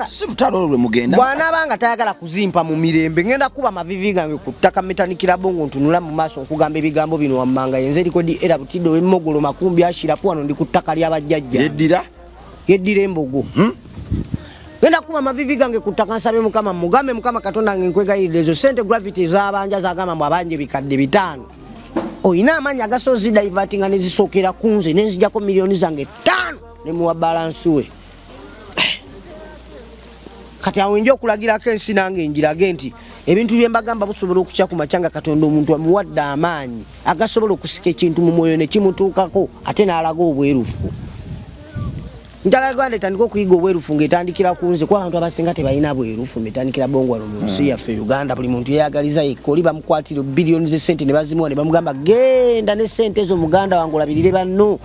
si butalo olwe mugenda bwana banga tayagala kuzimpa mu mirembe ngenda kuba mavivi gange ku ttaka metanikira bongo ntunula mu maaso okugamba ebigambo bino wammanga yenze likodi era butidde w'emmogolo makumbi ashirafu wano ndi ku ttaka ly'abajjajja yeddira embogo ngenda kuba mavivi gange ku ttaka nsabe Mukama mugambe Mukama Katonda nge nkwegayirira ezo sente gravity z'abanja zagamba mu abanje bikadde 5 oyina amaanyi agasozi diverting ne zisookera ku nze ne nzijjako miliyoni zange 5 ne muwa balance we kati awo njo okulagirako ensi nange njirage nti ebintu bye mbagamba busobola okukya ku macanga Katonda omuntu amuwadde amaanyi agasobola okusika ekintu mu mwoyo ne kimutuukako ate n'alaga obwerufu njala Uganda etandika okuyiga obwerufu ng'etandikira ku nze kuba abantu abasinga tebalina bwerufu metandikira bongo wano mu nsi yaffe Uganda buli muntu yeyagaliza yekka oli bamukwatira biliyoni z'essente ne bazimuwa ne bamugamba genda ne ssente ezo muganda wange olabirire banno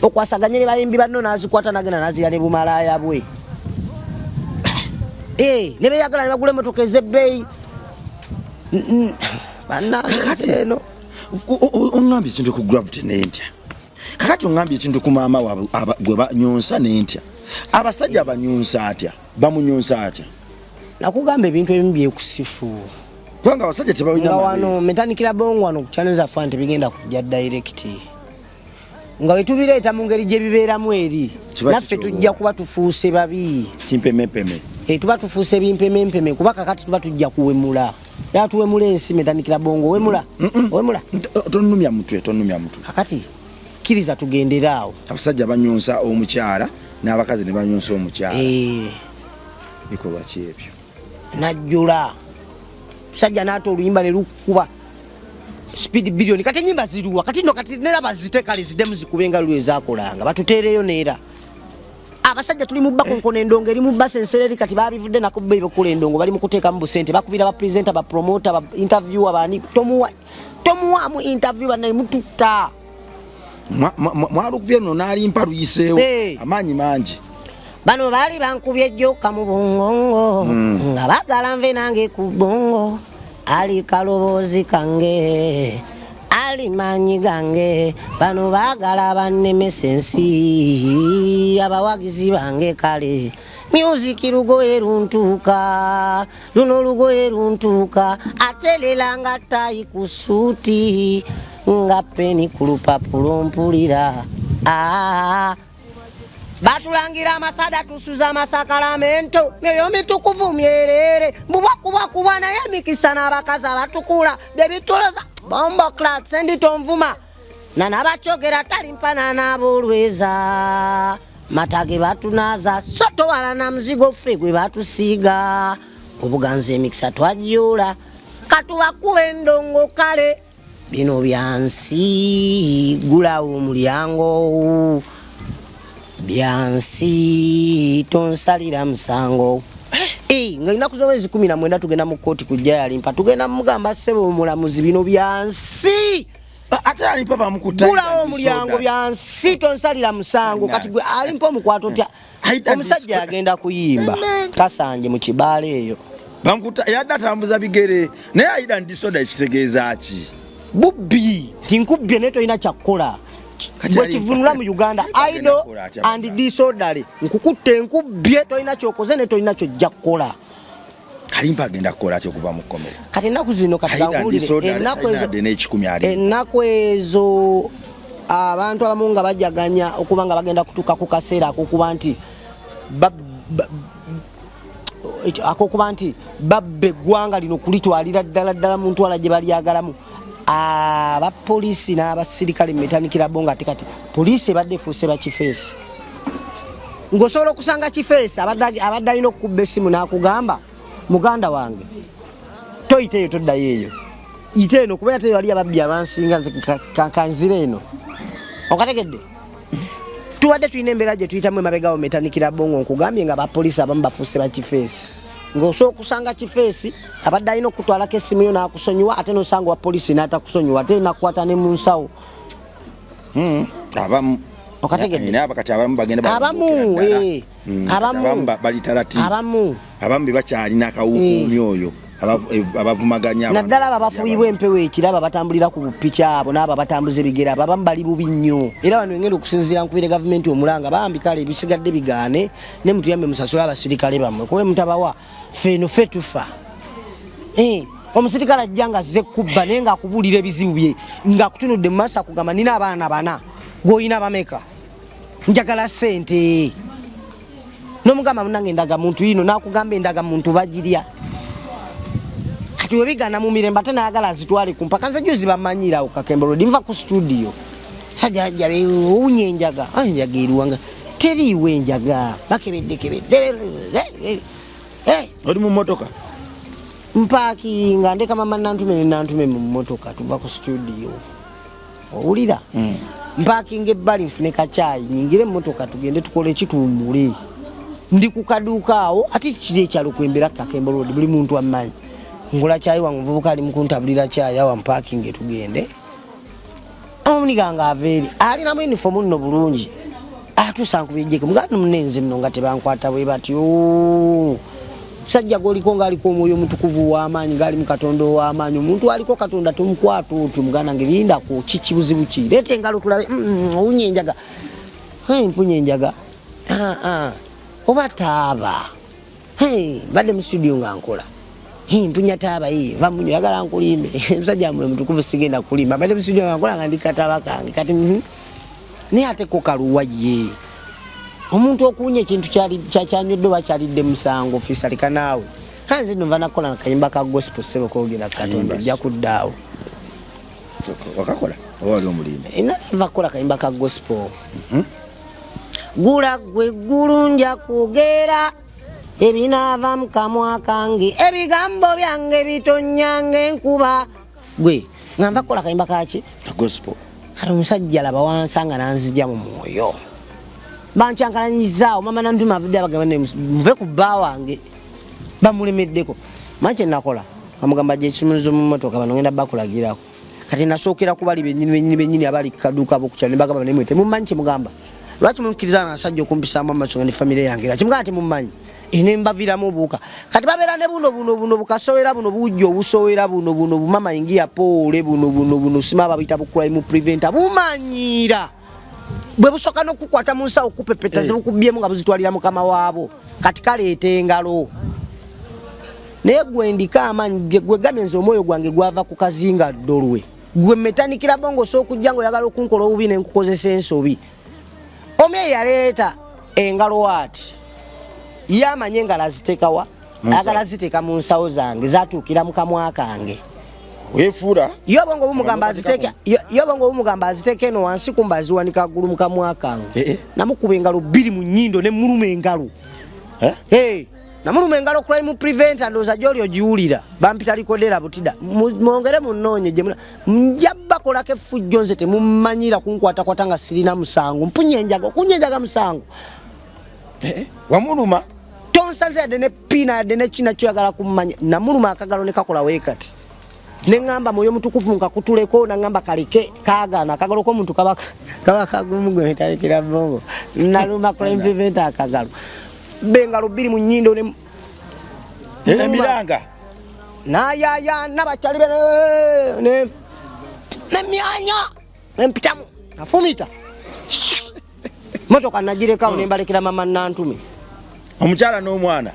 okwasaganye ne bayimbi banno n'azikwata n'agenda n'azira ne bumalaaya bwe ne beyagala ne bagula emmotoka ez'ebbeeyi bannange eno ongambye ekintu ku gravity n'entya kakati ongambye ekintu ku maama gwe banyonsa n'entya abasajja banyonsa atya bamunyonsa atya nakugamba ebintu ebimu byekusifu kubanga abasajja tebalina wano metandikira bongo wano ku channel zaffe nti bigenda kujja direct nga wetubireeta mu ngeri gye bibeeramu eri naffe tujja kuba tufuuse babi kimpemepeme tuba tufuuse bimpemempeme kuba kakati tuba tujja kuwemula yatuwe mulensi metandikira bongo wemula wemula tonumya mutwe akati kiriza tugenderaawo abasajja banyonsa omukyala n'abakazi ne banyonsa omukyala bikolwa ki ebyo najjula musajja n'ata oluyimba ne lukuba speed billion kati enyimba ziruwa kati no kati nera bazitekale zidemu zikubenga lwe zakolanga batutereyo neera abasajja tuli mu bakonkono endongo eri mu base ensereri kati babivudde nako bebe kule endongo bali mu kuteeka mu busente bakubira ba presenter ba promoter ba interviewer bani tomuwa mu interview banayi mututta mwalukubye no nali mpalu yiseewo amanyi mangi bano bali bankubye jjoka mu bongongo nga bagala nve nange ku bongo ali kalobozi kange ali manyi gange bano bagala bannemesa ensi abawagizi bange kale music lugoye luntuuka luno lugoye luntuuka atelelanga tayi ku suuti nga peni ku lupapulo mpulira batulangira amasada tusuza masakalamento myoyo mitukuvu myerere mubwakuba naye mikisa n'abakazi abatukula bebituloza bombo clat sendi tonvuma nanabachogera talimpana n'abolweza matage batunaza soto wala na mzigo ffe gwe batusiiga obuganza emikisa twajiola katubakuba endongo kale bino byansi gulawo omulyango byansi tonsalira musango nga ina kuzowezi 19 tugenda mu kooti kujja yalimpa tugenda mugamba sebo omulamuzi bino byansi ate alimpa bamukutta gulawo omulyango byansi tonsalira musango kati gwe alimpa omukwato tya omusajja agenda kuyimba kasanje mu kibale eyo bamukutta yadde atambuza bigere naye aida ndisoda ekitegeeza ki bubbi tinkubye neto ina kyakkola bwekivunula mu Uganda idol and disorderly nkukutte nkubye toina kyokoze ne toina kyojja kukola kalimpa agenda kukola ate okuva mu kkomera kati ennaku zino katangulire ennaku ezo abantu abamu nga bajaganya okuba nga bagenda kutuuka ku kaseera akokuba nti babbe eggwanga lino kulitwalira ddala muntu ala gye balyagalamu abapoliisi n'abasirikale metandikira bonga ate kati poliisi ebadde efuuse bakifeesi ng'osobola okusanga kifeesi abadde alina okukubba essimu n'akugamba muganda wange toyita eyo toddayo eyo yita eno kuba ate wali ababbi abansinga nze kanzire eno okategedde tubadde tulina embeera gye tuyitamu emabegawo metandikira bongo nkugambye nga abapoliisi abamu bafuuse bakifeesi ng'osobola okusanga kifeesi abadde alina okutwalako essimu yo n'akusonyiwa ate n'osanga wa poliisi n'atakusonyiwa ate nakukwata ne mu nsawo abamu okategedde kati abamu bagenda abamu bebakyalina akawukuumi oyo abavumaganya naddala abo abafuuyibwa empewo ekiraba batambulira ku bupiki abo n'abo batambuza ebigere abo abamu bali bubi nnyo era wano engenda okusinziira nkubire gavumenti omulanga bambi kale ebisigadde bigaane ne mutuyambe musasula abasirikale bammwe kuba mutabawa feno fe tufa omusirikale ajja nga azze kubba naye ng'akubuulira ebizibu bye ng'akutunudde mu maaso akugamba nina abaana 4 gw'olina bameka njagala ssente n'omugamba munange endaga muntu yino n'akugamba endaga muntu bagirya kati webigana mu mirembe ate naagala azitwale ku mpaka nze juzi bamanyirawo Kakembe Road nva ku studio sajja jjabe owunya enjaga enjaga eriwanga teriiwe enjaga bakebeddekebedde oli mu mmotoka mpaaki nga ndeka mama nantume mu mmotoka tuva ku studio owulira mpakinga ebbali nfune kacaayi nyingire emmotoka tugende tukole ekituwumule ndi ku kaduuka awo ate kiri ekyalo kwembera Kakembe Road buli muntu amanyi ngula caayi wange muvubuka ali mukuntabulira caayi awa mpakinge tugende omuniganga aveeri alinamu uniform nno bulungi atusankubijjeke muganda munenze nno nga tebankwata bwe batyo sajja goliko ngaaliko omwoyo omutukuvu w'amaanyi ngaali mu Katonda ow'amaanyi omuntu aliko Katonda tumukwata otyo muganda ngelinda ku kibuzibu ki leeta engalo tulabe owunya enjaga mpunya enjaga oba taaba badde mu studio nga nkola mpunya taaba vamunyo yagala nkulimbe musajja mwe mutukuvu sigenda kulimba badde mu studio nga nkola nga ndi kataba kange kati naye ate ko kaluwa ye omuntu okuunya ekintu kyanywedde oba kyalidde musango ofisa leka naawe hanze nova nakola nakayimba ka gospel sebo kogera Katonda ja kuddaawo wakakola wali omulimbe ina vakola kayimba ka gospel gula gwe gulunja kugera ebinava mukamwa kange ebigambo byange bitonyange nkuba gwe ngamba kola kayimba kaki ka gospel kale omusajja laba wansanga nanzija mu mwoyo banchankalanyizaawo mama nantuma video abagamba nve ku bba wange bamulemeddeko manche nakola amugamba je kimuzo mu motoka bano ngenda bakulagirako kati nasookera kubali benyini abali kaduka bokuchane bagamba nemwete mumanche mugamba lwaki munkiriza nasajja okumpisa mama songa ne family yange laki mugamba ati mumanyi ine mbavira mubuka kati babera ne buno bukasowera buno bujjo busowera buno mama ingia pole buno simaba bita bukula mu preventer bumanyira bwe busoka nokukwata munsa okupepeta zibukubyemu nga buzitwalira mukama waabo kati kaleete engalo naye gwe ndika amanyi gwe gamenze omwoyo gwange gwava ku kazinga dolwe gwe metanikira bongo sokujja ngo yagala okunkola obubi nenkukozesa ensobi omye yaleeta engalo waati yamanye engalo aziteekawa agala ziteeka mu nsawo zange zatuukira mukamwa kange wefuura yobongo bumugamba aziteeke eno wansi kumba aziwanika ggulu mukamwa kange namukuba engalo bbiri mu nnyindo ne muluma engalo namuluma engalo crime preventer ndoza joli ojiwulira bampita likodera butida mwongere munonye je njabba kolake fujjo nze temumanyira kunkwata kwatanga sirina musango kunyenjaga musango wamuluma tonsanze dene pina dene china kyagala kumanya namuluma akagalo ne kakola wekati nengamba moyo mutukufu nkakutuleko nangamba kalike kagana akagalo ko muntu kabaka gumugwe talikira bongo naluma crime preventer akagalo bengalo biri mu nnyindo ne emiranga nayaya nabachali ne myanya empitamu nafumita motoka najireka nembalekera mama nantume omukyala n'omwana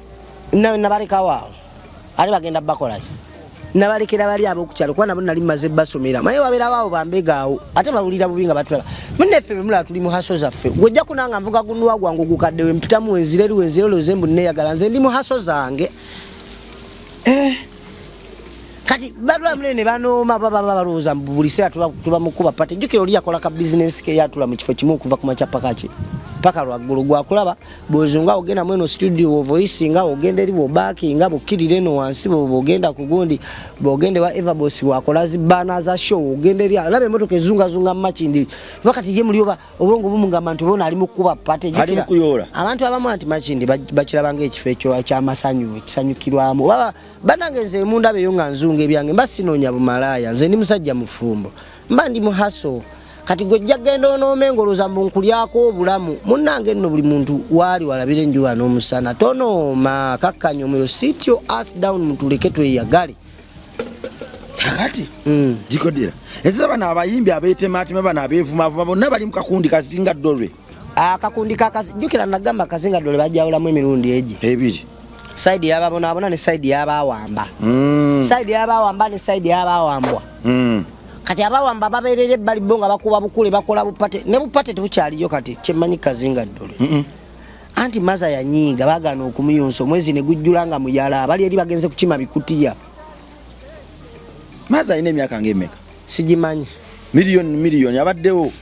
nabaleka waawo ali bagenda bakolaki nabalekera bali abo okukyalo kuba nabo nali maze basomera maye wabeera waawo bambegaawo ate bawulira bubi nga batulaba muneffe bemulaba tuli mu haso zaffe gwojja kunanga nvuga gunuwa gwange ogukadde wempitamu wenzirero zembu neyagala nze ndi mu haso zange kati batula munene banooma baba balowooza buli seera tuba mukuba pate jjukira oli yakola ka bizinesi ke yatula mu kifo kimu okuva ku makyapakaki paka lwaggulu gwakulaba bwozunga ogenda mweno studio voice nga ogenda eri bobaki nga bukirire no wansi bogenda kugundi bogende wa Everboss wakola zibana za show ogenda eri alabe motoka ezunga machindi wakati ye mulioba obongo bumungamba nti bona ali mukuba pate jukira abantu abamu anti machindi bakirabanga ekifo ekyo kya masanyu kisanyukirwamu baba banangenze munda beyo nga nzunga ebyange mbasinonya bumalaya nze ndi musajja mufumbo mba ndi muhaso kati gojja gendo no mengoloza munkulyako obulamu munnange nno buli muntu wali walabire njuwa n'omusana tono ma kakkanyo moyo sit your ass down mutuleke tweyagale kakati jikodera ezza bana abayimbi abeetemaatema bana abeevumavuma bonna bali mu kakundi kazinga dolwe akakundi kakajjukira nagamba kazinga dolwe bajjawulamu emirundi egi ebiri side y'ababonaabona ne side y'abawamba side y'abawamba ne side y'abawambwa kati abawamba baberere bali bonga bakuba bukule bakola bupate ne bupate tukyaliyo kati kyemanyi kazinga ddole anti maza yanyiga bagana okumuyonso mwezi ne gujjulanga muyala bali eri bagenze kukima bikutiya maza ine myaka ngemeka sigimanyi miliyoni abaddewo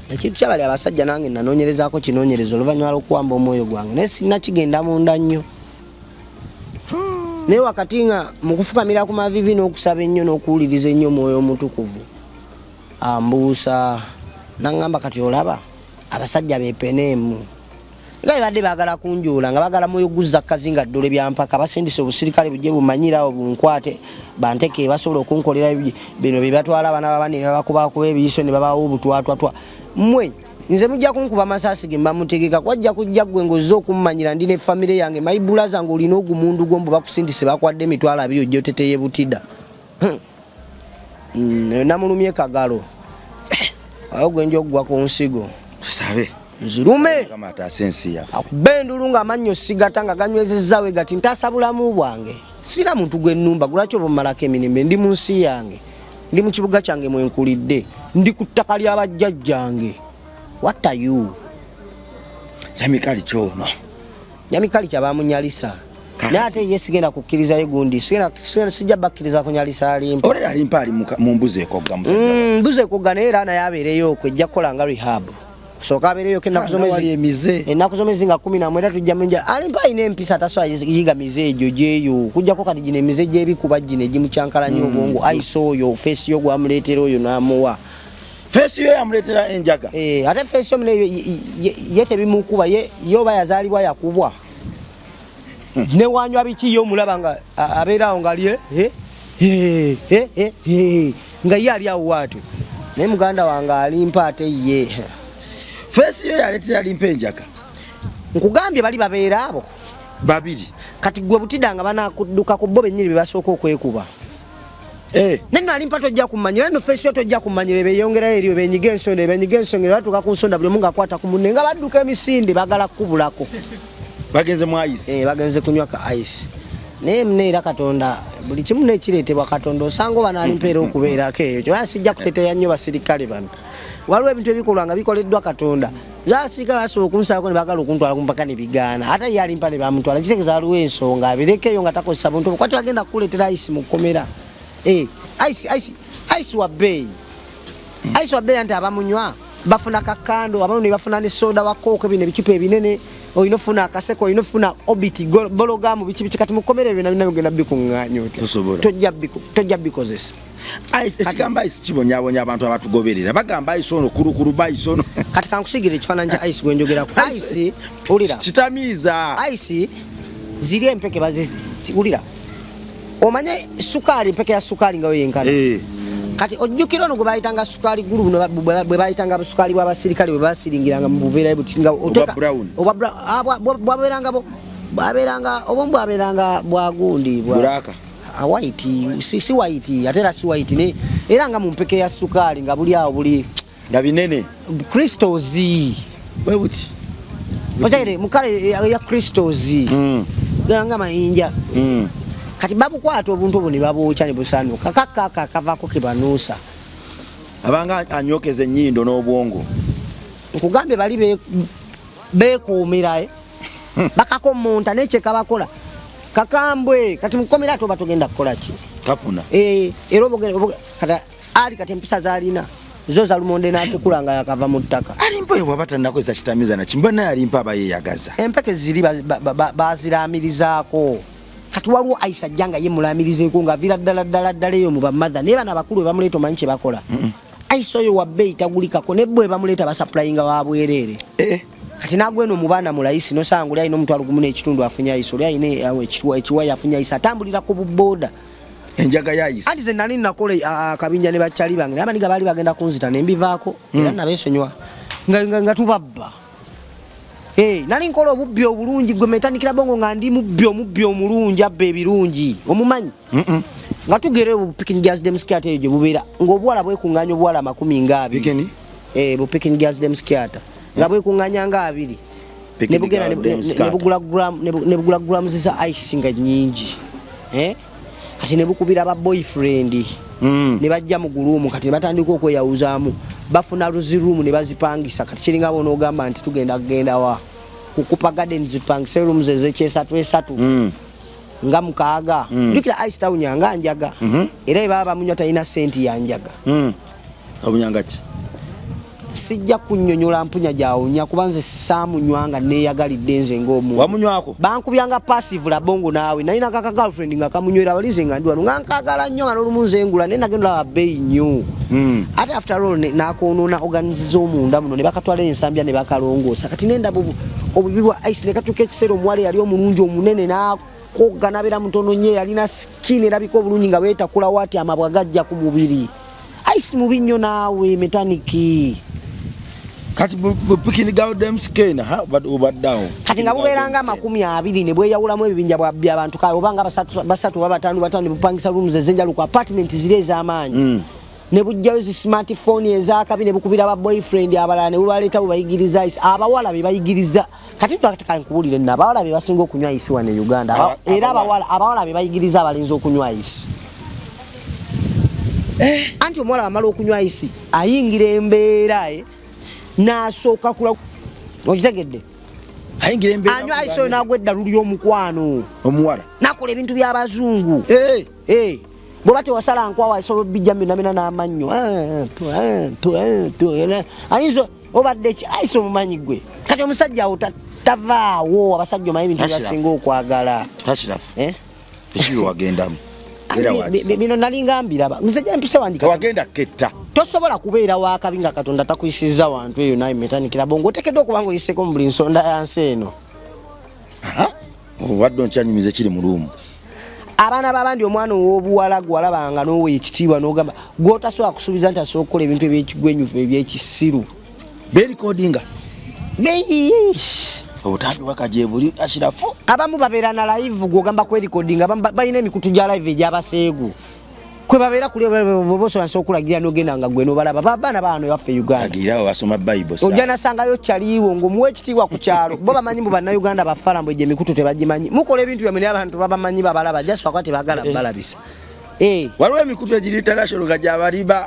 ekintu kyabali abasajja nange nanonyerezaako kinonyerezo oluvannyuma lw'okuwamba omwoyo gwange naye sinakigenda munda nnyo naye wakati nga mukufukamira ku mavivi n'okusaba ennyo n'okuwuliriza ennyo omwoyo omutukuvu ambuusa nangamba kati olaba abasajja bepeneemu nga badde baagala kunjuula nga baagala mwoyo guzza kazinga ddole byampaka basindise obusirikale bujje bumanyirawo bunkwate banteke basobola okunkolera bino bye batwala abaana babandi ne babakubakuba ebiyiso ne babawo obutwatwatwa mmwe nze mujja kunkuba amasasi ge mbamutegeka kwajja kujja gwe ngozza okummanyira ndi ne famire yange mayibula zange olina ogumundu gombu bakusindise bakwadde emitwalo 2 ojja oteteye butida namulumye kagalo awo gwenja okugwa ku nsigo tusabe nzirume kama atasensi ya akubendulu nga amannyo sigata nga ganywezezzawe gati ntaasa bulamu bwange sira muntu gw'ennumba gulaki oba mmalako emirembe ndi mu nsi yange ndi mu kibuga kyange mwenkulidde ndi ku ttaka ly'abajjajjange. What are you? Nyamikali chono. Nyamikali kyabamunyalisa. nate yesigenda kukkiriza yegundi sijja bakkiriza kunyalisa alimpa olera alimpa ali mu mbuzi ekogga mbuzi ekogga naye era nayabeereyo kwejja kukola nga rehab soka abeereyo ennaku zomezi nga 11 tujja munja alimpa ayina empisa taso yiga mize egyo gyeyo kujjako kati gino emize gyebikuba gino egimukyankalanya obwongo aiso oyo feesi yo gwamuleetera oyo n'amuwa feesi yo yamuleetera enjaga ate feesi yo mune ye tebimukuba yoba yazaalibwa yakubwa ne wanywa biki yo mulaba nga abeerawo nga lye nga ye ali awo waatu naye muganda wange alimpa ate ye feesi yo yaleetera alimpa enjaga nkugambye bali babeera abo babiri kati gwe butidanga banakudduka ku bo bennyini bebasooka okwekuba nenno alimpa tojja kumanyira nno feesi yo tojja kumanyira beyongerayo eriyo benyiga ensonda batuuka ku nsonda buli omu ngaakwata ku munne nga badduka emisinde bagala kukubulako bagenze mu ice bagenze kunywa ka ice naye mneera Katonda buli kimu nekireetebwa Katonda osanga oba nalimpeera okubeerako eyo kyo sijja kuteteya nnyo basirikale bano waliwo ebintu ebikolwa nga bikoleddwa Katonda zasirikale basobola okunsaalako ne bagala okuntwala kumpaka ne bigaana ate ye alimpa ne bamutwala kiseekeza waliwo ensonga abirekeyo nga takozesa buntu kwati bagenda kukuleetera ice mu kkomera ice wa bbeeyi anti abamunywa bafuna kakando abamu ne bafuna ne soda wa coke bino ebicupa ebinene oyina ofuna akaseko oyina ofuna obiti bologamu biki kati mukomere bino bigenda bikuŋŋaanya tojja bikozesa ekigamba ice kibonyabonya abantu abatugoberera bagamba ice ono kurukuru ice ono kati kankusigira ekifaananyi kya ice gwenjogeraku ice ulira kitamiiza ice ziri empeke ulira omanye sukaali empeke ya sukaali nga weyenkana kati ojjukira ono gwe bayitanga sukaali gulu buno bwe bayitanga busukaali bw'abasirikale bwe basiringiranga mu buveera butinga oteka bwaberanga obumu bwaberanga bwagundi buraka white si white atera si white ne era nga mu mpeke ya sukaali nga buli awo buli nga binene crystals bwe buti ojaire mukale ya crystals nga mayinja kati babukwata obuntu obwo ne babuukya ne busanuka kakaka kavako kebanuusa abanga anyokeza ennyindo n'obwongo nkugambye bali beekuumira bakakomonta nekye kabakola kakambwe kati mukomera ate oba togenda kukola ki kafuna era kati kati empisa zaalina zo zalumonde n'atukula nga yakava mu ttaka alimpa oyo bw'aba tannakozesa kitamiiza na kimba naye alimpa aba yeeyagaza empeke ziri baziraamirizaako kati waliwo Aisha janga ye mulamirizeeko nga vira ddala eyo mu bamadha naye bana bakulu bamuleeta omanyi kye bakola Aisha oyo wabbeeyi tagulikako ne bwe bamuleeta basaplayinga wabwereere kati nagweno mu baana mu layisi nosanga oli alina omutwalo gumu n'ekitundu afunye Aisha oli alina ekiwayi afunye Aisha atambulira ku bubooda enjaga ya Aisha anti ze nali nakola akabinja ne bakyali bange naye abaniga baali bagenda kunzita ne mbivaako era nabeesonyiwa nga tubabba nali nkola obubbi obulungi gwe metandikira bongo nga ndi mubbi omulungi abba ebirungi omumanyi nga tugere obu Picking Girls Dem Scatter ejo bubeera ng'obuwala bwekuŋŋaanya obuwala 20 bu Picking Girls Dem Scatter nga bwekuŋŋaanya nga 2 ne bugula grams za ice nga nnyingi kati ne bukubira ba boyfriend ne bajja mu gulumu kati ne batandika okweyawuzaamu bafuna ruzirumu ne bazipangisa kati kiringa bonoogamba nti tugenda wa kukupa garden zipangise rooms ezekyesatu nga mukaaga jukira Ice tawunyanga njaga era baba bamunywa talina senti ya njaga abunyanga ki sijja kunnyonnyola mpunya gyawunya kubanze saamunywanga neeyagalidde nze ng'omuntu wamunywako bankubyanga passive labongo naawe nalina kaka girlfriend nga kamunywera balize nga ndi wano nga nkagala nnyo nga n'olumu nze ngula naye nagenda laba bbeeyi nnyo ate after all nakoonoona organize omunda muno ne bakatwala ensambya ne bakalongoosa kati nendaba obubi bwa Ice ne katuuka ekiseera omuwala yali omulungi omunene n'akogga n'abeera mutono nnyo yalina skin erabika obulungi nga weetakulawo ati amabwa gajja ku mubiri Ice mubi nnyo naawe metaniki kati Picking Girls Dem Scatter obaddawo kati nga bubeeranga 20 ne bweyawulamu ebibinja by'abantu kale obanga basatu oba batano bupangisa rooms ezenjalu ku apartment ziri ez'amaanyi ne bujjayo zi smartphone ezakabi ne bukubira ba boyfriend abalala ne bubaleeta bubayigiriza Ice abawala be bayigiriza kati twakataka nkubulire nna abawala be basinga okunywa Ice wane Uganda era abawala be bayigiriza abalinzi okunywa Ice anti omuwala amala okunywa Ice ayingira embeera n'asooka kula okitegedde ayingira embeera anywa iso nagwedda luli omukwano omuwala nakola ebintu by'abazungu bwoba tewasala nkwawa iso bijja mbinamina n'amannyo ayinza obadde ki iso omumanyi gwe kati omusajja awo tavaawo abasajja omanyi ebintu byasinga okwagala Tashirafu ekibyo wagendamu bino nalinga mbiraba musajja mpise wandika wagenda ketta tosobola kubeera wakabi nga Katonda takuyisizza wantu eyo naye metanikira bongo otekedde okuba nga oyiseko mu buli nsonda yansi eno wadde onkyanyumiza kiri mu luumu abaana babandi omwana ow'obuwala gwalabanga n'owa ekitiibwa n'ogamba gw'otasobola kusuubiza nti asobola okukola ebintu ebyekigwenyufu ebyekisiru beerikodinga obutambi bwakajebuli Ashirafu abamu babeera na live gw'ogamba kwerikodinga balina emikutu gya live egy'abaseegu kwe babeera kuli bosobola okulagira n'ogenda nga gwe n'obalaba babaana baano baffe Uganda agirawo basoma Bible ojja nasangayo kyaliiwo ng'omuwa ekitiibwa ku kyalo bo bamanyi mu bannayuganda baffalambo egyo emikutu tebagimanyi mukola ebintu byammwe naye abantu babamanyi babalaba just wakati tebagala balabisa waliwo emikutu egiri international nga gyabaliba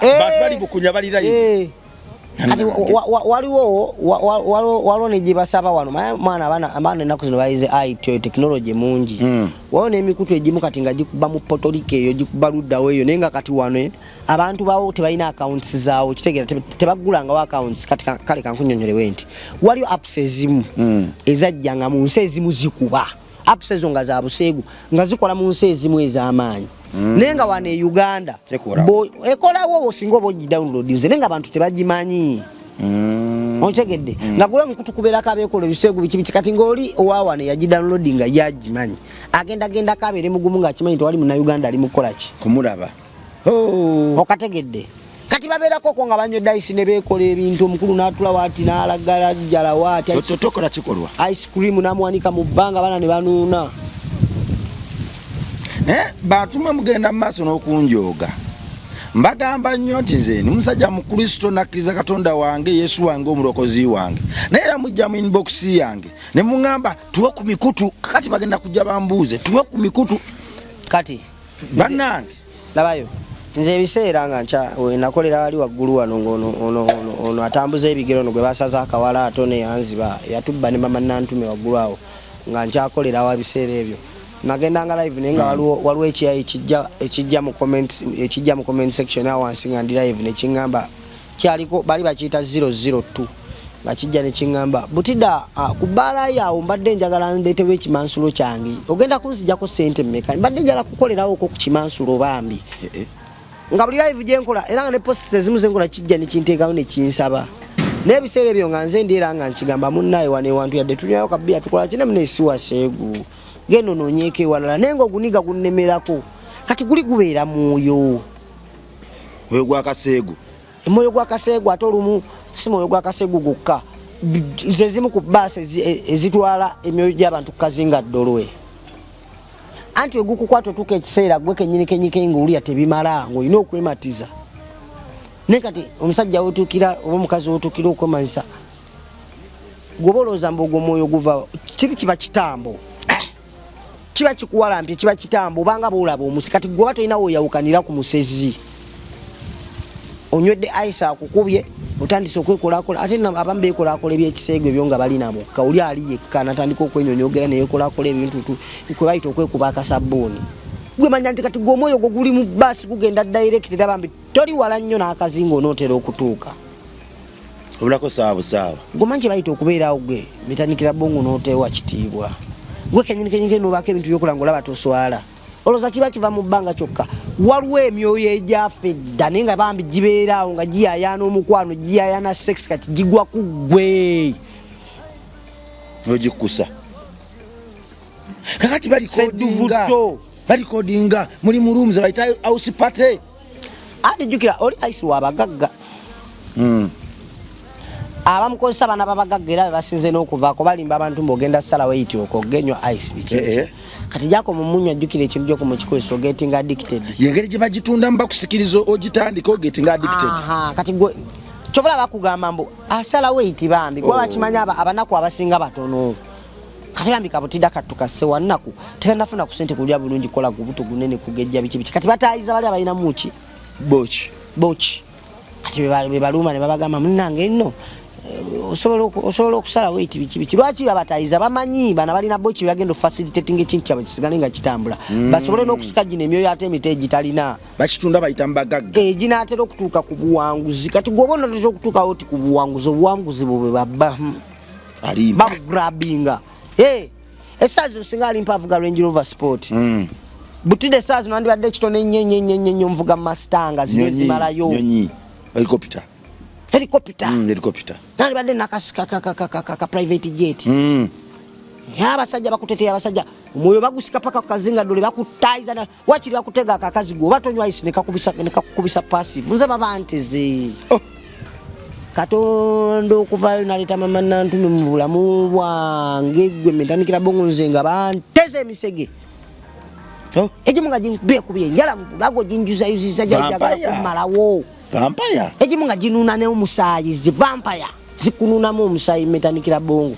bantu bali bukunya balirayo kati waliwo ne gye basaba wano mwana abaana ennaku zino bayize IT technology mungi waliwo n'emikutu egimu kati nga gikuba mu potolika eyo gikuba luddawo eyo naye nga kati wano abantu bawo tebalina accounts zaawo kitegeera tebagulangawo accounts kati kale kankunyonyolewe nti waliwo apps ezimu ezajjanga mu nsi ezimu zikuba apps ezo nga za buseegu nga zikola mu nsi ezimu ez'amaanyi naye nga wano e Uganda ekolawo osinga oba ogidownloadinze naye nga abantu tebagimanyi ontegedde nga gwe mukutu kubeerako abeekola ebiseegu biki kati ng'oli owawano eyagidownloadinga yagimanyi agenda kabeere mugumu ng'akimanyi tewali munnayuganda ali mukola ki kumulaba okategedde kati babeerako ko nga banywa dayisi ne beekola ebintu omukulu n'atula waati n'alagala jjala waati tokola kikolwa ice cream n'amuwanika mu bbanga baana ne banuuna batuma mugenda mu maaso n'okunjooga mbagamba nnyo nti nze ni musajja mu Kristo nakkiriza Katonda wange Yesu wange omulokozi wange naye era mujja mu inbox yange ne muŋŋamba tuwe ku mikutu kati bagenda kujja bambuuze tuwe ku mikutu kati bannange labayo nze ebiseera nga nakolera wali waggulu wano ono atambuza ebigero no gwe basaza akawala atone yanziba yatubba ne mama nantume waggulu awo nga nkyakolerawo ebiseera ebyo nagendanga live naye nga waliwo ekijja mu comment section awo wansi nga ndi live nekiŋŋamba kyaliko bali bakiyita 002 nga kijja nekiŋŋamba butida ku bbaala yawo mbadde njagala ndeetewo ekimansulo kyange ogenda kunzijjako ssente mmeka mbadde njagala kukolerawoko ku kimansulo bambi nga buli live gyenkola era nga ne posts ezimu zenkola kijja nekinteekawo nekinsaba n'ebiseera ebyo nga nze ndi era nga nkigamba munnaye wane wantu yadde tulinayo kabbiya tukola kinemu neesiwa seegu gendo nonyeeko ewalala naye nga oguniga gunnemerako kati guli gubeera mwoyo mwoyo gwa kaseegu mwoyo gwa kaseegu ate olumu si mwoyo gwa kaseegu gukka ze zimu ku bbaasi ezitwala emyoyo gy'abantu kukazinga ddolwe anti wegukukwata otuuka ekiseera gwe kenyini ng'olya tebimala ng'olina okwematiza naye kati omusajja wotuukira oba omukazi wotuukira okwemanyisa gwoba olowooza mbu ogwo omwoyo guva kiba kitambo kiba kikuwalampye kiba kitambo obanga boolaba omusi kati gwoba tolina woyawukanira ku musezi onywedde ice akukubye otandise okwekolakola ate abamu beekolakola ebyekiseego ebyo nga balina mukka oli ali yekka natandika okwenyonyogera neyeekolakola ebintu kwe bayita okwekuba akasabbuuni gwe manya nti kati gw'omwoyo gwo guli mu bbaasi gugenda direct era bambi toli wala nnyo n'akazinga onootera okutuuka obulako saawa busaawa gomanyi kye bayita okubeerawo gwe mitanikira bongo n'oteewa kitiibwa gwe kenyini nobaako ebintu byokola ng'olaba toswala olowooza kiba kiva mu bbanga kyokka waliwo emyoyo egyafa edda naye nga bambi gibeeraawo nga giyayaana omukwano giyayaana sex kati gigwa ku ggwe ogikusa kakati balikodinga muli mu rooms bayita house party ate jjukira oli ice wabagagga abamukozesa bana babagagga era basinze n'okuvaako balimba abantu mbogenda salawo eyiti okogenywa ice biki kati jako mumunywa jjukira ekintu gyoko mukikozesa getting addicted yengeri gye bagitundamu bakusikiriza ogitandika getting addicted kati gwe kyobola bakugamba mbu asalawo eyiti bambi gwe bakimanya abanaku abasinga batono kati bambi kabutida katukase wannaku tegandafuna ku sente kulya bulungi kola gubuto gunene kugejja biki kati bataayiza bali abalina muki bochi kati bebaluma ne babagamba munnange nno osobola okusala wait biki lwaki abatayiza bamanyi bana balina bochi bagenda facilitating ekintu kyabwe kisigale nga kitambula basobole n'okusika gino emyoyo ate emite gitalina bakitunda bayita mbagagga ginaatera okutuuka ku buwanguzi kati gw'obona tera okutuuka oti ku obuwanguzi bwe babba babugrabinga esaazi osinga ali mpavuga Range Rover Sport butide esaazi nandibadde ekitone nnyo nvuga Mustang zine zimalayo helicopter nani badde nakasika private jet abasajja bakuteteya abasajja omwoyo bagusika paka kukazinga dole bakutaiza wakiri bakutega akakazi go batonywa isi nekakubisa passive nze babanteze Katondo okuvayo naleta mama nantume mu bulamu bwange gwe mentandikira bongo nze nga banteze emisege ejimu nga jinkubye kubye njala mulago jinjuza yuziza jagala kumalawo vampire ejimu nga jinuna ne omusayi zi vampire zikununa mu omusayi metandikira bongo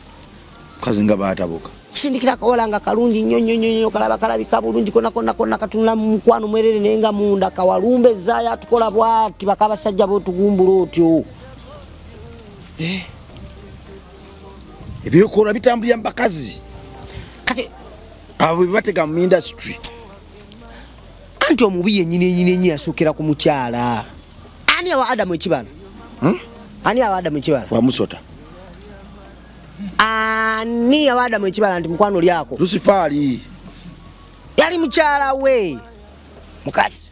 kazinga batabuka sindikira kawalanga kalungi nyonyo kalabika bulungi kona katunula mu mukwano mwerere nenga munda kawalumbe zaya tukola bwati bakabasajja botugumbula otyo ebyokola bitambulira mbakazi kati abo batega mu industry anti omubi yennyini yasukira ku mukyala ani awa Adamu ekibala ani awa Adamu ekibala wa musota ani awa Adamu ekibala nti mukwano lyako Luciferi yali mukyala we mukazi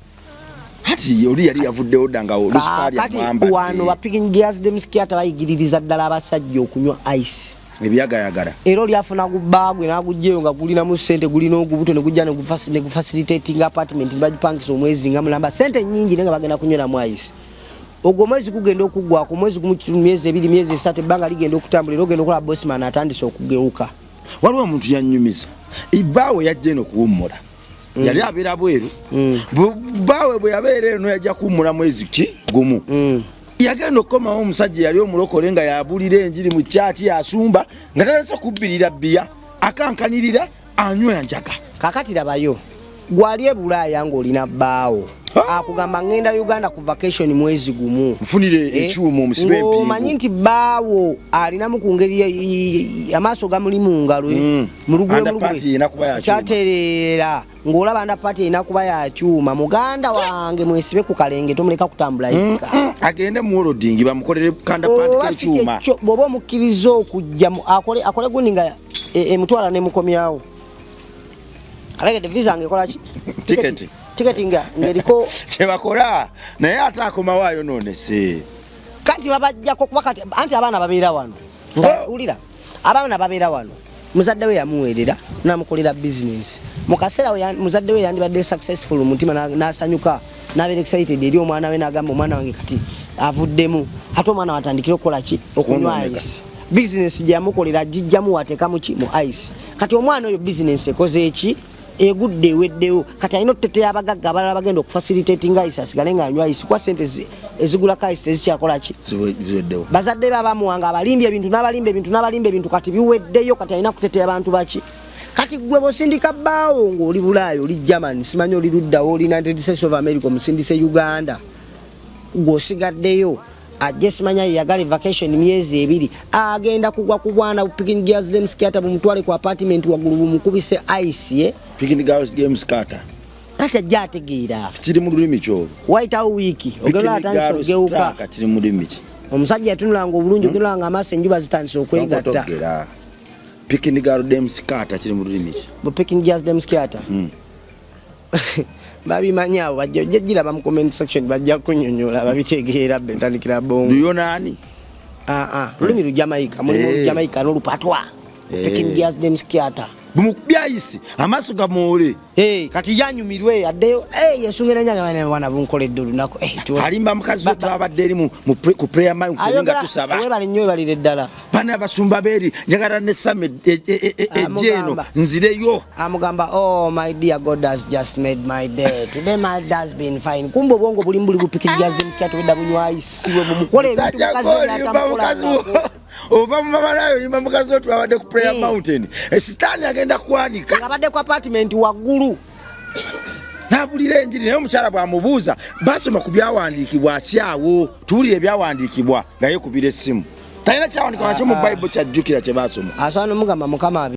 hati oli yali yavudde odanga Luciferi amwamba wano bapiging gears demskiata bayigiririza ddala abasajja okunywa ice ebyagayagala ero lyafuna gubagwe nagujjeyo nga gulina mu sente gulina ogubuto ne gujja ne gufacilitating apartment bajipangisa omwezi nga mulamba sente nyingi nenga bagenda kunywera mu ice ogwo mwezi kugenda okugwa ku mwezi gumu myezi 2 myezi 3 banga ligenda okutambulira ogenda okola bossman atandise okugeuka waliwo omuntu yanyumiza ibaawe yajje no kuwummula yali abeera bweru baawe bwe yabeera eno yajja kuwummula mwezi ki gumu yagenda okukomawo omusajja yali omulokole nga yabulira enjiri mu kyaki yasumba nga talesa kubbirira bbiya akankanirira anywa njaga kakati labayo gwali ebulaaya ng'olina bbaawo akugamba ngenda Uganda ku vacation mwezi gumu mfunire ekyuma omusibe empingu omanyi nti bbaawo alinamu ku ngeri amaaso gamuli mu ngalo mu lugwe kyatereera ng'olaba andapati erina kuba yakyuma muganda wange mwesibe ku kalenge tomuleka kutambula yekka agende mu holding bamukolere kandapati k'ekyuma bw'oba omukkiriza okujja akole gundi nga emutwala nemukomyawo alegede visa ngekola ki tiketi nga ngeriko kyebakola naye ate akomawaayo nonese kati babajjako kuba kati anti abaana babeera wano nga ulira abaana babeera wano muzadde we yamuweerera namukolera business mukaseera muzadde we yandibadde successful mutima nasanyuka nabeera excited eri omwana we nagamba omwana wange kati avuddemu ate omwana watandikire okukola ki okunywa ice business gyamukolera jijjamu watekamu ki mu ice kati omwana oyo business ekoze eki egudde eweddewo kati alina otuteteya abagagga abalala bagenda okufacilitating ice asigale nga anywa ice kwa sente ezigula ice ezikyakola ki bazadde babamuwanga abalimbye ebintu kati biweddeyo kati alina kuteteya abantu baki kati gwe bosindika bbaawo ng'oli Bulaayo oli Germany simanyi oli luddawo oli United States of America omusindise Uganda gw'osigaddeyo ajje simanya yagala vacation myezi 2 agenda kugwa ku bwana picking gears them scatter bumutwale ku apartment wagulu bumukubise ice picking gears game scatter ate jategeera kiri mu lulimi kyo white house wiki ogala atanso geuka kiri mu lulimi ki omusajja yatunulanga obulungi ogiranga amase enjuba zitandise okwegatta picking gears them scatter kiri mu lulimi ki bu picking gears them scatter babi manyawo bajjira ba mu comment section bajja kunyonyola babitegeera bentandikira bongo duyo nani lulimi lu Jamaica muri Jamaica no lupatwa picking gears them scatter bumubyayisi amaso gamole kati yanyumirwe addeyo yesungera nyanga wana bunkoledde lunako alimba mukazi wetu abadde eri ku prayer mind kulinga tusaba we bali nnyo balire ddala bana basumba beri njagala ne same ejeno nzireyo amugamba oh my dear God has just made my day today my day has been fine kumbo bongo buli mbuli bupikira jazz dem skat wedda bunywa isiwe mumukole ebintu mukazi ova mu mamalayo ni mukazi wetu abadde ku prayer mountain esitani agenda kwanika abadde ku apartment waggulu nabulira enjiri naye omukyala bwamubuuza basoma ku byawandiikibwa akyawo tuwulire ebyawandiikibwa nga yekubira essimu talina kyawandiika nakyo mu Bible kyajjukira kye baasoma asobola nomugamba mukama